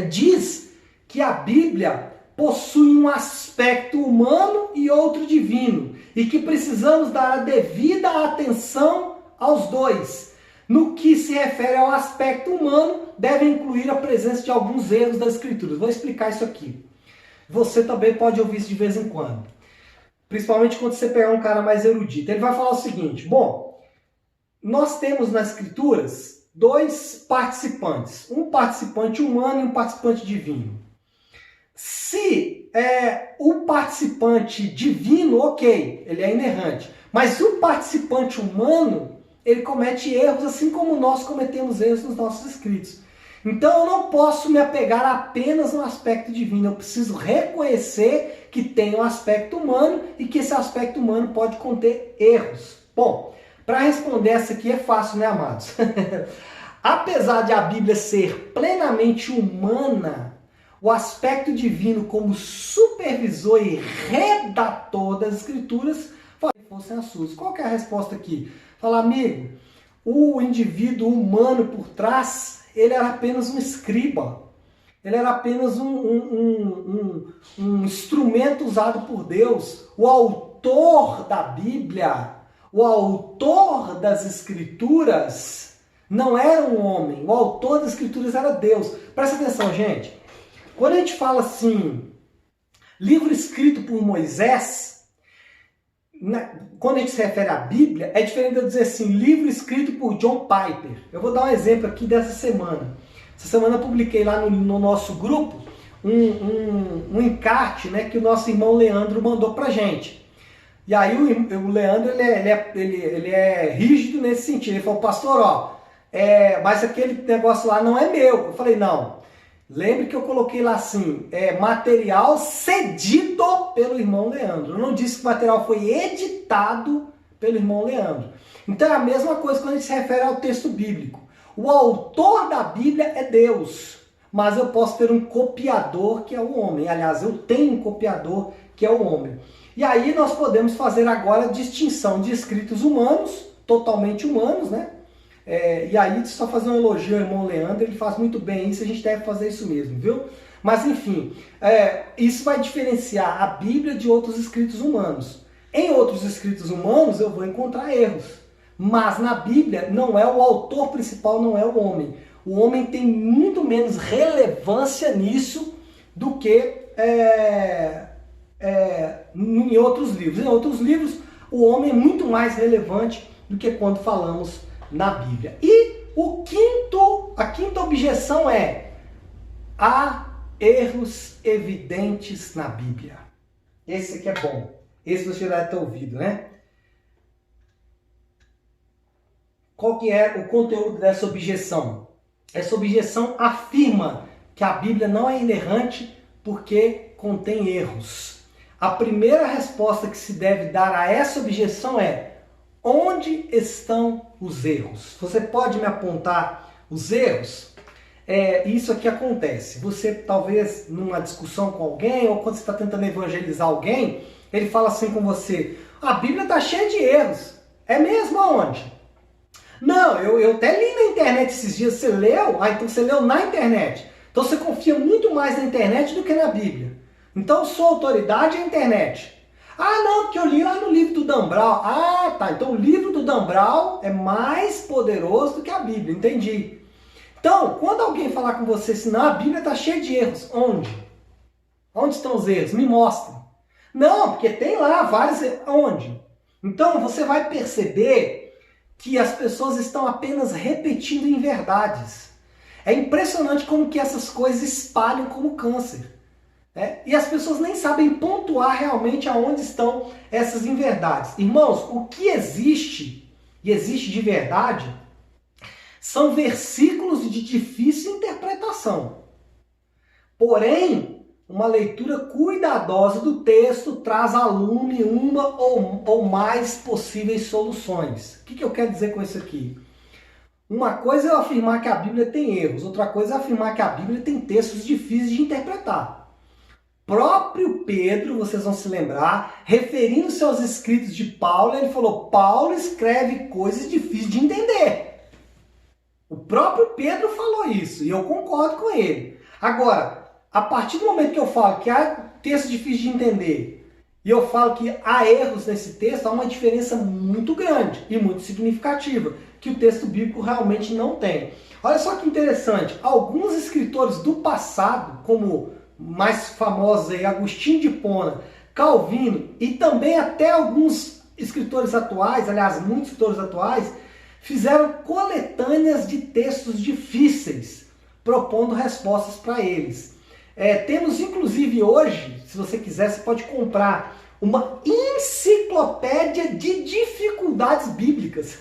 diz que a Bíblia possui um aspecto humano e outro divino, e que precisamos dar a devida atenção aos dois. No que se refere ao aspecto humano, deve incluir a presença de alguns erros das Escrituras. Vou explicar isso aqui. Você também pode ouvir isso de vez em quando. Principalmente quando você pegar um cara mais erudito. Ele vai falar o seguinte: bom, nós temos nas Escrituras dois participantes. Um participante humano e um participante divino. Se o participante divino, ok, ele é inerrante. Mas o participante humano, ele comete erros assim como nós cometemos erros nos nossos escritos. Então eu não posso me apegar apenas no aspecto divino. Eu preciso reconhecer que tem um aspecto humano e que esse aspecto humano pode conter erros. Bom, para responder essa aqui é fácil, né, amados? Apesar de a Bíblia ser plenamente humana, o aspecto divino como supervisor e redator das Escrituras fossem as suas. Qual que é a resposta aqui? Fala, amigo, o indivíduo humano por trás, ele era apenas um escriba. Ele era apenas um instrumento usado por Deus. O autor da Bíblia, o autor das Escrituras, não era um homem. O autor das Escrituras era Deus. Presta atenção, gente. Quando a gente fala assim, livro escrito por Moisés, quando a gente se refere à Bíblia, é diferente de eu dizer assim, livro escrito por John Piper. Eu vou dar um exemplo aqui dessa semana. Essa semana eu publiquei lá no nosso grupo um encarte, né, que o nosso irmão Leandro mandou pra gente. E aí o Leandro ele é rígido nesse sentido. Ele falou, pastor, mas aquele negócio lá não é meu. Eu falei, não. Lembre que eu coloquei lá assim, material cedido pelo irmão Leandro. Eu não disse que o material foi editado pelo irmão Leandro. Então é a mesma coisa quando a gente se refere ao texto bíblico. O autor da Bíblia é Deus, mas eu posso ter um copiador que é o homem. Aliás, eu tenho um copiador que é o homem. E aí nós podemos fazer agora a distinção de escritos humanos totalmente humanos, né? E aí, só fazer um elogio ao irmão Leandro, ele faz muito bem isso, a gente deve fazer isso mesmo, viu? Mas enfim, isso vai diferenciar a Bíblia de outros escritos humanos. Em outros escritos humanos eu vou encontrar erros, mas na Bíblia não é o autor principal, não é o homem. O homem tem muito menos relevância nisso do que em outros livros. Em outros livros, o homem é muito mais relevante do que quando falamos na Bíblia. E a quinta objeção é: há erros evidentes na Bíblia. Esse aqui é bom. Esse você já deve ter ouvido, né? Qual que é o conteúdo dessa objeção? Essa objeção afirma que a Bíblia não é inerrante porque contém erros. A primeira resposta que se deve dar a essa objeção é: onde estão os erros? Você pode me apontar os erros? Isso aqui acontece. Você talvez numa discussão com alguém, ou quando você está tentando evangelizar alguém, ele fala assim com você: a Bíblia está cheia de erros. É mesmo? Aonde? Não, eu até li na internet esses dias. Você leu? Então você leu na internet. Então você confia muito mais na internet do que na Bíblia. Então sua autoridade é a internet. Não, porque eu li lá no livro do Dan Brown. Tá. Então o livro do Dan Brown é mais poderoso do que a Bíblia. Entendi. Então, quando alguém falar com você assim: não, a Bíblia está cheia de erros. Onde? Onde estão os erros? Me mostra. Não, porque tem lá vários erros. Onde? Então você vai perceber que as pessoas estão apenas repetindo inverdades. É impressionante como que essas coisas espalham como câncer. E as pessoas nem sabem pontuar realmente aonde estão essas inverdades. Irmãos, o que existe, e existe de verdade, são versículos de difícil interpretação. Porém, uma leitura cuidadosa do texto traz à lume uma ou mais possíveis soluções. O que eu quero dizer com isso aqui? Uma coisa é eu afirmar que a Bíblia tem erros, outra coisa é afirmar que a Bíblia tem textos difíceis de interpretar. Próprio Pedro, vocês vão se lembrar, referindo-se aos escritos de Paulo, ele falou: Paulo escreve coisas difíceis de entender. O próprio Pedro falou isso, e eu concordo com ele. Agora, a partir do momento que eu falo que há texto difícil de entender, e eu falo que há erros nesse texto, há uma diferença muito grande e muito significativa, que o texto bíblico realmente não tem. Olha só que interessante, alguns escritores do passado, como mais famosos aí, Agostinho de Hipona, Calvino, e também até alguns escritores atuais, aliás, muitos escritores atuais, fizeram coletâneas de textos difíceis, propondo respostas para eles. Temos inclusive hoje, se você quiser, você pode comprar uma enciclopédia de dificuldades bíblicas.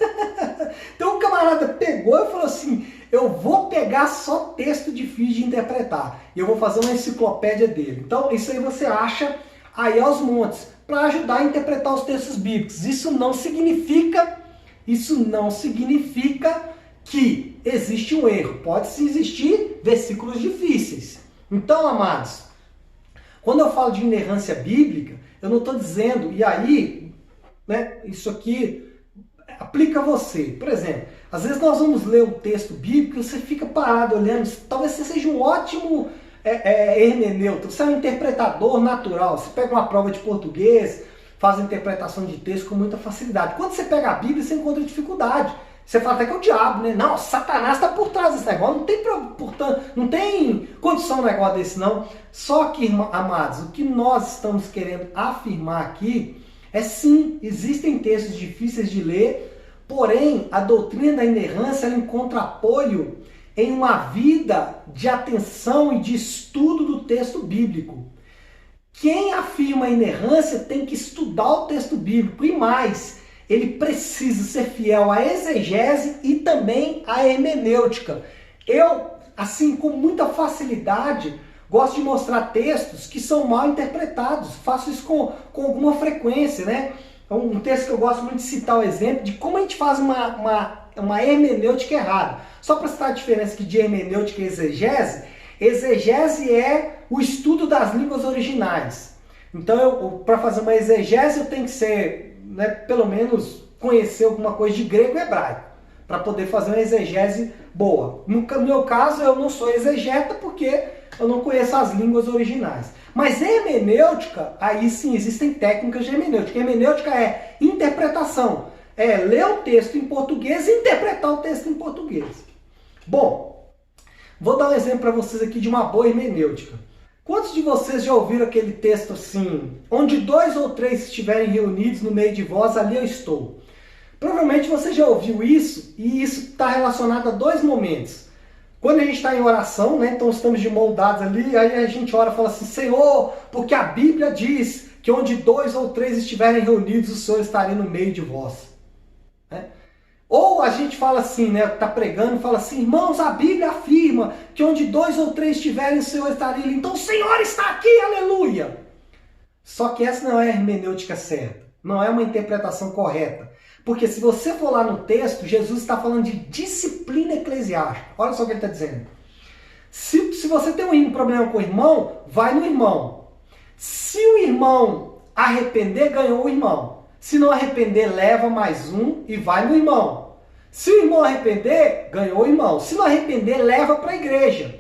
Então o camarada pegou e falou assim: eu vou pegar só texto difícil de interpretar e eu vou fazer uma enciclopédia dele. Então isso aí você acha aí aos montes, para ajudar a interpretar os textos bíblicos. Isso não significa que existe um erro. Pode-se existir versículos difíceis. Então, amados, quando eu falo de inerrância bíblica, eu não estou dizendo, e aí, isso aqui aplica a você. Por exemplo, às vezes nós vamos ler um texto bíblico e você fica parado olhando, talvez você seja um ótimo hermeneuta, você é um interpretador natural, você pega uma prova de português, faz a interpretação de texto com muita facilidade. Quando você pega a Bíblia, você encontra dificuldade. Você fala até que é o diabo, né? Não, Satanás está por trás desse negócio. Não tem condição um negócio desse, não. Só que, amados, o que nós estamos querendo afirmar aqui é sim, existem textos difíceis de ler, porém, a doutrina da inerrância ela encontra apoio em uma vida de atenção e de estudo do texto bíblico. Quem afirma a inerrância tem que estudar o texto bíblico e mais, ele precisa ser fiel à exegese e também à hermenêutica. Eu, assim, com muita facilidade, gosto de mostrar textos que são mal interpretados. Faço isso com alguma frequência, né? Um texto que eu gosto muito de citar o exemplo de como a gente faz uma hermenêutica errada. Só para citar a diferença aqui de hermenêutica e exegese, exegese é o estudo das línguas originais. Então, para fazer uma exegese, eu tenho que ser, pelo menos conhecer alguma coisa de grego e hebraico, para poder fazer uma exegese boa. No meu caso, eu não sou exegeta porque eu não conheço as línguas originais. Mas hermenêutica, aí sim, existem técnicas de hermenêutica. Hermenêutica é interpretação, é ler o texto em português e interpretar o texto em português. Bom, vou dar um exemplo para vocês aqui de uma boa hermenêutica. Quantos de vocês já ouviram aquele texto assim, onde 2 ou 3 estiverem reunidos no meio de vós, ali eu estou? Provavelmente você já ouviu isso, e isso está relacionado a 2 momentos. Quando a gente está em oração, né, então estamos de mão dadas ali, aí a gente ora e fala assim, Senhor, porque a Bíblia diz que onde 2 ou 3 estiverem reunidos, o Senhor estaria no meio de vós. Né? Ou a gente fala assim, né, tá pregando, fala assim, irmãos, a Bíblia afirma que onde 2 ou 3 estiverem, o Senhor estaria ali. Então o Senhor está aqui, aleluia! Só que essa não é a hermenêutica certa, não é uma interpretação correta. Porque se você for lá no texto, Jesus está falando de disciplina eclesiástica. Olha só o que ele está dizendo. Se você tem um problema com o irmão, vai no irmão. Se o irmão arrepender, ganhou o irmão. Se não arrepender, leva mais um e vai no irmão. Se o irmão arrepender, ganhou o irmão. Se não arrepender, leva para a igreja.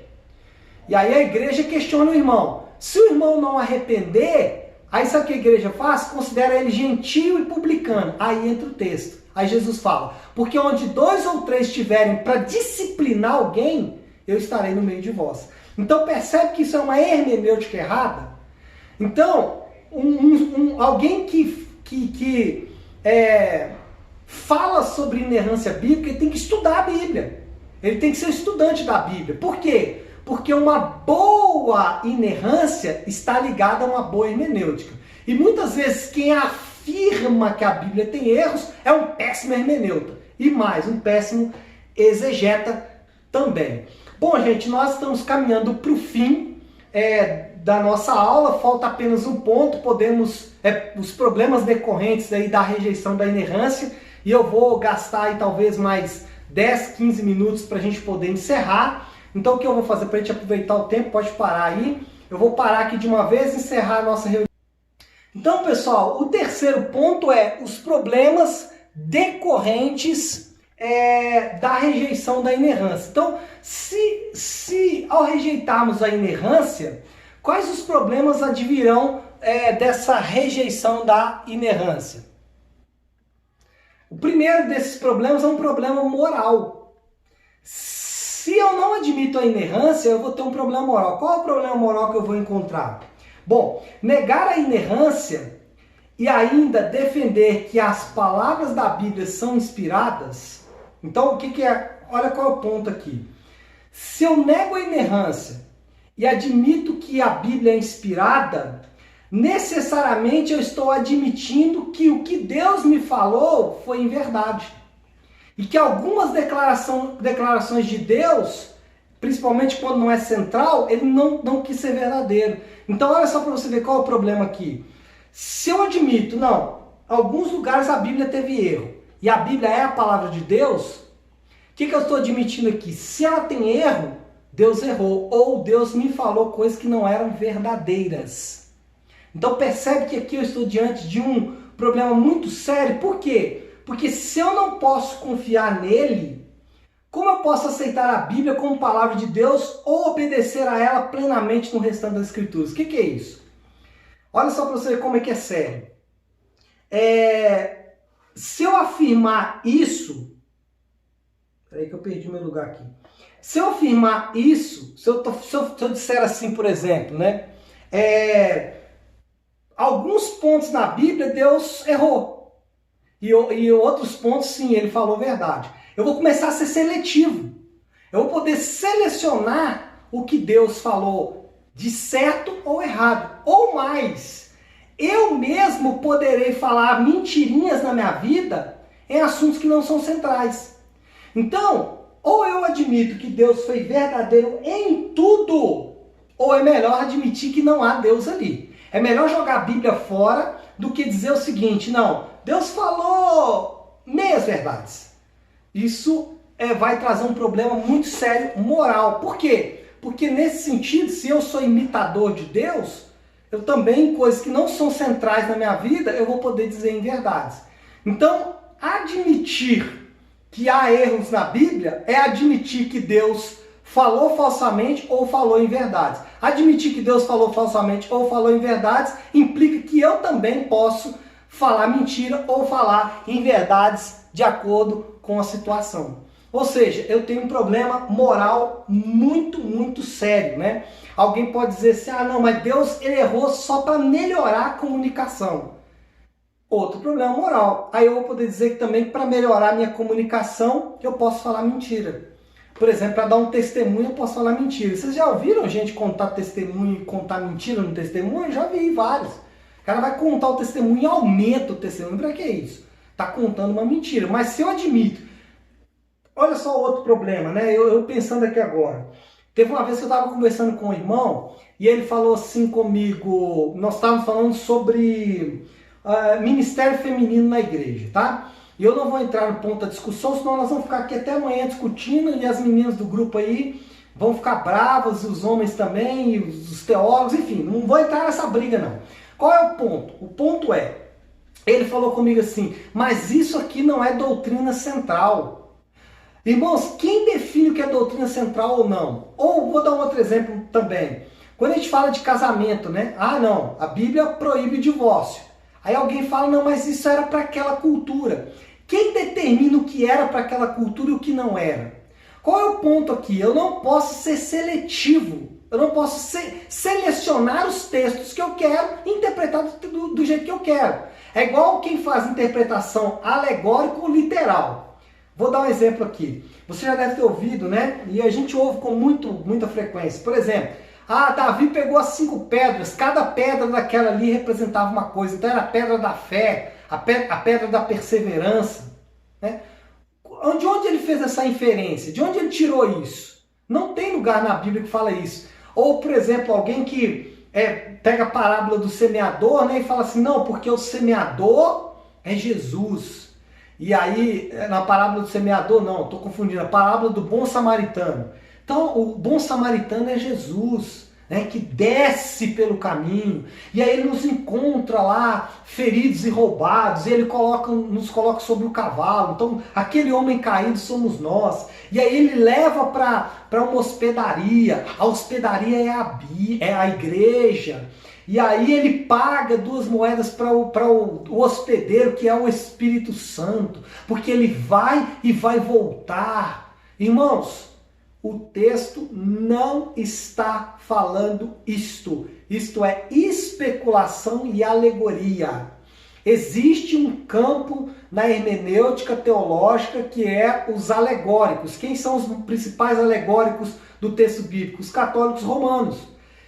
E aí a igreja questiona o irmão. Se o irmão não arrepender, aí sabe o que a igreja faz? Considera ele gentio e publicano. Aí entra o texto. Aí Jesus fala, porque onde 2 ou 3 estiverem para disciplinar alguém, eu estarei no meio de vós. Então percebe que isso é uma hermenêutica errada? Então, alguém que fala sobre inerrância bíblica, ele tem que estudar a Bíblia. Ele tem que ser estudante da Bíblia. Por quê? Porque uma boa inerrância está ligada a uma boa hermenêutica. E muitas vezes quem afirma que a Bíblia tem erros é um péssimo hermeneuta. E mais, um péssimo exegeta também. Bom, gente, nós estamos caminhando para o fim da nossa aula. Falta apenas um ponto. Os problemas decorrentes aí da rejeição da inerrância. E eu vou gastar aí talvez mais 10, 15 minutos para a gente poder encerrar. Então o que eu vou fazer para a gente aproveitar o tempo, pode parar aí. Eu vou parar aqui de uma vez e encerrar a nossa reunião. Então, pessoal, o terceiro ponto é os problemas decorrentes da rejeição da inerrância. Então, se ao rejeitarmos a inerrância, quais os problemas advirão dessa rejeição da inerrância? O primeiro desses problemas é um problema moral. Se eu não admito a inerrância, eu vou ter um problema moral. Qual é o problema moral que eu vou encontrar? Bom, negar a inerrância e ainda defender que as palavras da Bíblia são inspiradas. Então, o que é? Olha qual é o ponto aqui. Se eu nego a inerrância e admito que a Bíblia é inspirada, necessariamente eu estou admitindo que o que Deus me falou foi em verdade. E que algumas declarações de Deus, principalmente quando não é central, ele não quis ser verdadeiro. Então olha só para você ver qual é o problema aqui. Se eu admito, não, alguns lugares a Bíblia teve erro, e a Bíblia é a palavra de Deus, o que eu estou admitindo aqui? Se ela tem erro, Deus errou, ou Deus me falou coisas que não eram verdadeiras. Então percebe que aqui eu estou diante de um problema muito sério. Por quê? Porque se eu não posso confiar nele, como eu posso aceitar a Bíblia como palavra de Deus ou obedecer a ela plenamente no restante das Escrituras? O que é isso? Olha só para você ver como é que é sério. Se eu afirmar isso... Peraí que eu perdi meu lugar aqui. Se eu afirmar isso, se eu disser assim, por exemplo, né? Alguns pontos na Bíblia Deus errou. E outros pontos, sim, ele falou verdade. Eu vou começar a ser seletivo. Eu vou poder selecionar o que Deus falou de certo ou errado. Ou mais, eu mesmo poderei falar mentirinhas na minha vida em assuntos que não são centrais. Então, ou eu admito que Deus foi verdadeiro em tudo, ou é melhor admitir que não há Deus ali. É melhor jogar a Bíblia fora do que dizer o seguinte, não, Deus falou meias verdades. Isso vai trazer um problema muito sério moral. Por quê? Porque nesse sentido, se eu sou imitador de Deus, eu também, coisas que não são centrais na minha vida, eu vou poder dizer em verdades. Então, Admitir que há erros na Bíblia é admitir que Deus falou falsamente ou falou em verdades. Admitir que Deus falou falsamente ou falou em verdades implica que eu também posso falar mentira ou falar em verdades de acordo com a situação. Ou seja, eu tenho um problema moral muito sério, né? Alguém pode dizer assim, ah não, mas Deus ele errou só para melhorar a comunicação. Outro problema moral. Aí eu vou poder dizer que também para melhorar a minha comunicação, eu posso falar mentira. Por exemplo, para dar um testemunho, eu posso falar mentira. Vocês já ouviram gente contar testemunho e contar mentira no testemunho? Eu já vi vários. O cara vai contar o testemunho e aumenta o testemunho. Para que isso? Está contando uma mentira. Mas se eu admito... Olha só outro problema, né? Eu pensando aqui agora. Teve uma vez que eu estava conversando com um irmão e ele falou assim comigo... Nós estávamos falando sobre ministério feminino na igreja, tá? E eu não vou entrar no ponto da discussão, senão nós vamos ficar aqui até amanhã discutindo e as meninas do grupo aí vão ficar bravas, os homens também, os teólogos, enfim, não vou entrar nessa briga não. Qual é o ponto? O ponto é, ele falou comigo assim, mas isso aqui não é doutrina central. Irmãos, quem define o que é doutrina central ou não? Ou vou dar um outro exemplo também. Quando a gente fala de casamento, né? Ah não, a Bíblia proíbe o divórcio. Aí alguém fala, não, mas isso era para aquela cultura. Quem determina o que era para aquela cultura e o que não era? Qual é o ponto aqui? Eu não posso ser seletivo. Eu não posso selecionar os textos que eu quero e interpretar do jeito que eu quero. É igual quem faz interpretação alegórica ou literal. Vou dar um exemplo aqui. Você já deve ter ouvido, né? E a gente ouve com muita frequência. Por exemplo, Davi pegou as 5 pedras, cada pedra daquela ali representava uma coisa. Então era a pedra da fé, a pedra da perseverança. Né? De onde ele fez essa inferência? De onde ele tirou isso? Não tem lugar na Bíblia que fala isso. Ou, por exemplo, alguém que pega a parábola do semeador, né, e fala assim, não, porque o semeador é Jesus. E aí, na parábola do semeador, não, estou confundindo, a parábola do bom samaritano. Então, o bom samaritano é Jesus, né, que desce pelo caminho, e aí ele nos encontra lá, feridos e roubados, e ele nos coloca sobre o cavalo. Então, aquele homem caído somos nós. E aí ele leva para uma hospedaria. A hospedaria é a igreja. E aí ele paga 2 moedas para o hospedeiro, que é o Espírito Santo, porque ele vai e vai voltar. Irmãos, o texto não está falando isto. Isto é especulação e alegoria. Existe um campo na hermenêutica teológica que é os alegóricos. Quem são os principais alegóricos do texto bíblico? Os católicos romanos.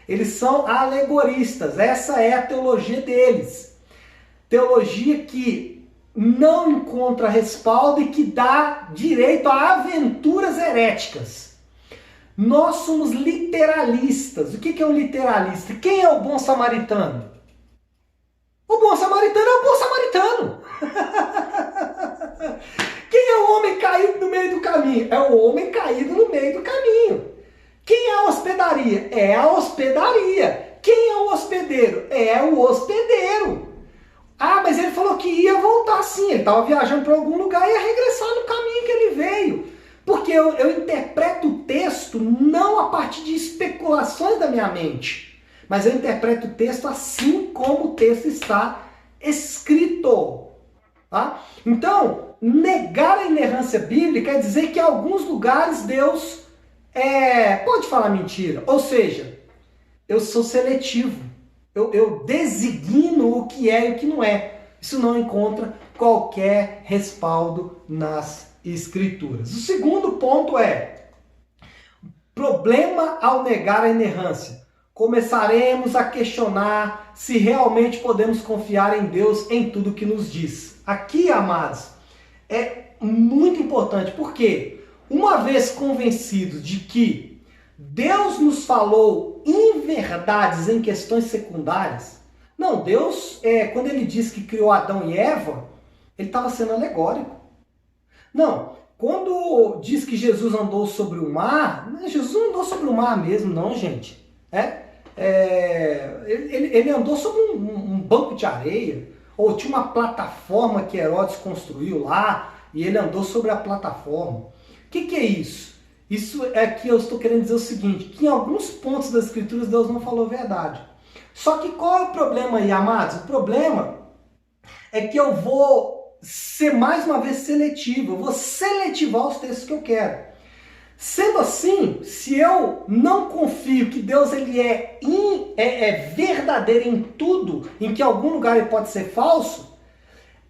Eles são alegoristas. Essa é a teologia deles. Teologia que não encontra respaldo e que dá direito a aventuras heréticas. Nós somos literalistas. O que é um literalista? Quem é o bom samaritano? O bom samaritano é o bom samaritano. Quem é o homem caído no meio do caminho? É o homem caído no meio do caminho. Quem é a hospedaria? É a hospedaria. Quem é o hospedeiro? É o hospedeiro. Ah, mas ele falou que ia voltar sim. Ele estava viajando para algum lugar e ia regressar no caminho que ele veio. Porque eu interpreto o texto não a partir de especulações da minha mente, mas eu interpreto o texto assim como o texto está escrito. Tá? Então, negar a inerrância bíblica quer dizer que em alguns lugares Deus pode falar mentira. Ou seja, eu sou seletivo. Eu designo o que é e o que não é. Isso não encontra qualquer respaldo nas Escrituras. O segundo ponto é problema ao negar a inerrância. Começaremos a questionar se realmente podemos confiar em Deus em tudo que nos diz. Aqui, amados, é muito importante, porque uma vez convencidos de que Deus nos falou inverdades em questões secundárias, não, Deus, quando ele disse que criou Adão e Eva, ele estava sendo alegórico. Não, quando diz que Jesus andou sobre o mar, Jesus não andou sobre o mar mesmo, não, gente. Ele andou sobre um banco de areia, Ou tinha uma plataforma que Herodes construiu lá e ele andou sobre a plataforma. O que é isso? Isso é que eu estou querendo dizer o seguinte, que em alguns pontos das Escrituras Deus não falou a verdade. Só que qual é o problema aí, amados? O problema é que eu vou ser mais uma vez seletivo, eu vou seletivar os textos que eu quero. Sendo assim, se eu não confio que Deus ele é verdadeiro em tudo, em que em algum lugar ele pode ser falso,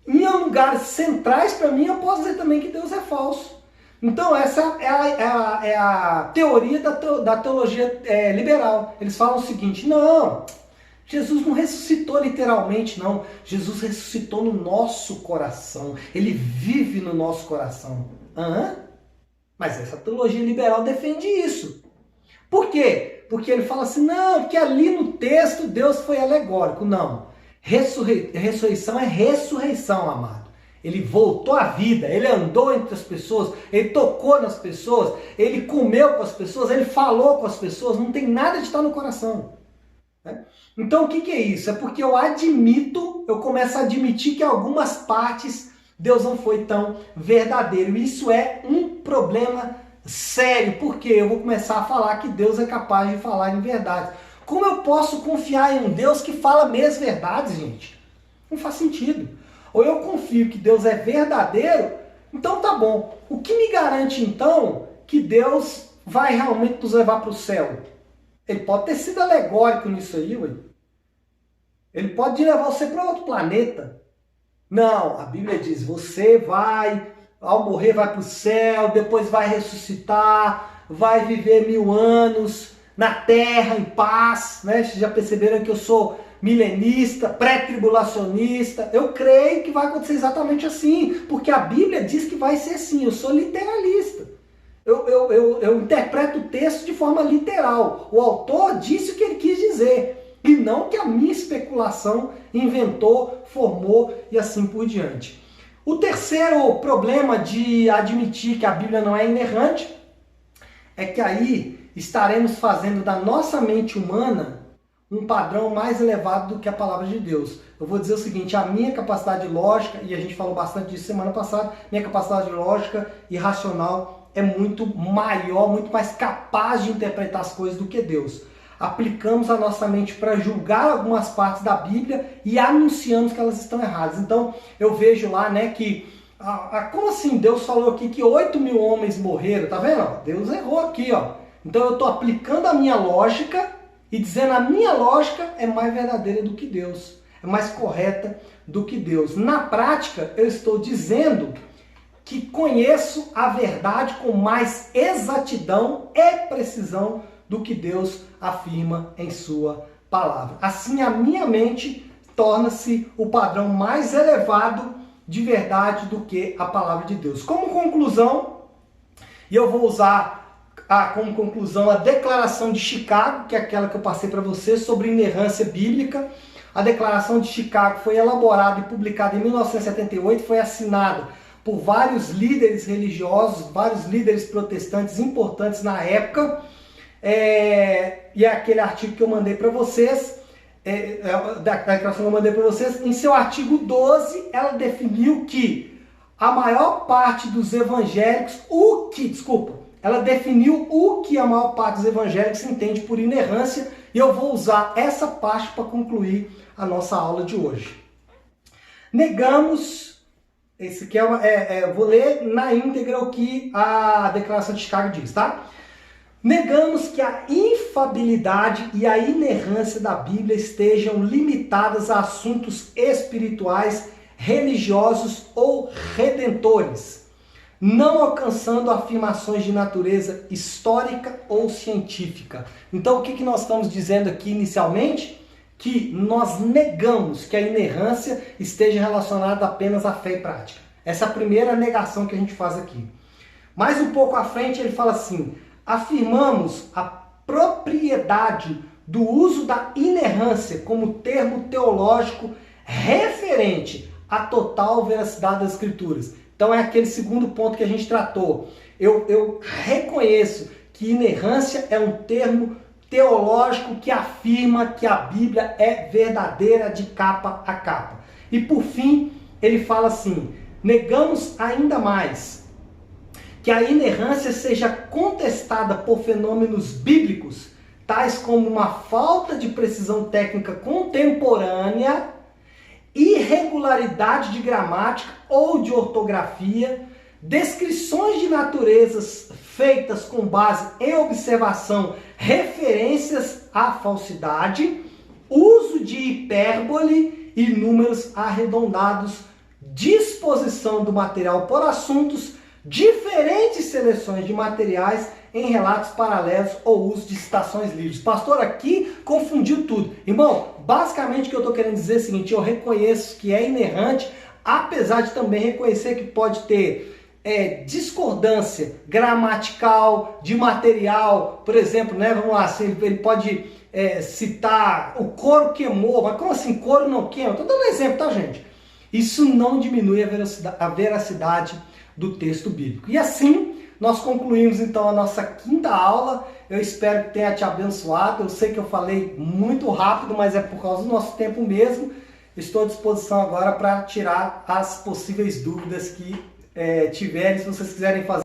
em lugares centrais para mim eu posso dizer também que Deus é falso. Então essa é a teoria da teologia liberal. Eles falam o seguinte, não, Jesus não ressuscitou literalmente, não. Jesus ressuscitou no nosso coração. Ele vive no nosso coração. Mas essa teologia liberal defende isso. Por quê? Porque ele fala assim, não, que ali no texto Deus foi alegórico. Não. Ressurreição é ressurreição, amado. Ele voltou à vida, ele andou entre as pessoas, ele tocou nas pessoas, ele comeu com as pessoas, ele falou com as pessoas, não tem nada de estar no coração. Então o que é isso? É porque eu começo a admitir que algumas partes Deus não foi tão verdadeiro. Isso é um problema sério, porque eu vou começar a falar que Deus é capaz de falar em verdade. Como eu posso confiar em um Deus que fala meias verdades, gente? Não faz sentido. Ou eu confio que Deus é verdadeiro, então tá bom. O que me garante então que Deus vai realmente nos levar para o céu? Ele pode ter sido alegórico nisso aí, ué. Ele pode levar você para outro planeta. Não, a Bíblia diz, você vai, ao morrer vai para o céu, depois vai ressuscitar, vai viver 1000 anos na terra, em paz, né? Vocês já perceberam que eu sou milenista, pré-tribulacionista. Eu creio que vai acontecer exatamente assim, porque a Bíblia diz que vai ser assim. Eu sou literalista. Eu interpreto o texto de forma literal. O autor disse o que ele quis dizer, e não que a minha especulação inventou, formou e assim por diante. O terceiro problema de admitir que a Bíblia não é inerrante é que aí estaremos fazendo da nossa mente humana um padrão mais elevado do que a palavra de Deus. Eu vou dizer o seguinte, a minha capacidade lógica, e a gente falou bastante disso semana passada, minha capacidade lógica e racional é muito maior, muito mais capaz de interpretar as coisas do que Deus. Aplicamos a nossa mente para julgar algumas partes da Bíblia e anunciamos que elas estão erradas. Então eu vejo lá, né, que como assim? Deus falou aqui que 8.000 homens morreram, tá vendo? Deus errou aqui, ó. Então eu estou aplicando a minha lógica e dizendo a minha lógica é mais verdadeira do que Deus, é mais correta do que Deus. Na prática, eu estou dizendo que conheço a verdade com mais exatidão e precisão do que Deus afirma em sua palavra. Assim, a minha mente torna-se o padrão mais elevado de verdade do que a palavra de Deus. Como conclusão, e eu vou usar como conclusão a Declaração de Chicago, que é aquela que eu passei para você, sobre inerrância bíblica. A Declaração de Chicago foi elaborada e publicada em 1978, foi assinada por vários líderes religiosos, vários líderes protestantes importantes na época, e é aquele artigo que eu mandei para vocês, da declaração que eu mandei para vocês. Em seu artigo 12, ela definiu que a maior parte dos evangélicos, ela definiu o que a maior parte dos evangélicos entende por inerrância, e eu vou usar essa parte para concluir a nossa aula de hoje. Negamos, esse aqui vou ler na íntegra o que a Declaração de Chicago diz, tá? Negamos que a infabilidade e a inerrância da Bíblia estejam limitadas a assuntos espirituais, religiosos ou redentores, não alcançando afirmações de natureza histórica ou científica. Então, o que nós estamos dizendo aqui inicialmente? Que nós negamos que a inerrância esteja relacionada apenas à fé e prática. Essa é a primeira negação que a gente faz aqui. Mais um pouco à frente ele fala assim: afirmamos a propriedade do uso da inerrância como termo teológico referente à total veracidade das Escrituras. Então é aquele segundo ponto que a gente tratou. Eu reconheço que inerrância é um termo teológico que afirma que a Bíblia é verdadeira de capa a capa. E por fim, ele fala assim: negamos ainda mais que a inerrância seja contestada por fenômenos bíblicos, tais como uma falta de precisão técnica contemporânea, irregularidade de gramática ou de ortografia, descrições de naturezas feitas com base em observação, referências à falsidade, uso de hipérbole e números arredondados, disposição do material por assuntos, diferentes seleções de materiais em relatos paralelos ou uso de citações livres. Pastor, aqui confundiu tudo. Irmão, basicamente o que eu estou querendo dizer é o seguinte: eu reconheço que é inerrante, apesar de também reconhecer que pode ter discordância gramatical, de material, por exemplo, né, vamos lá, ele pode citar o couro queimou, mas como assim couro não queima? Estou dando um exemplo, tá, gente? Isso não diminui a veracidade do texto bíblico. E assim, nós concluímos então a nossa quinta aula. Eu espero que tenha te abençoado. Eu sei que eu falei muito rápido, mas é por causa do nosso tempo mesmo. Estou à disposição agora para tirar as possíveis dúvidas que tiverem, se vocês quiserem fazer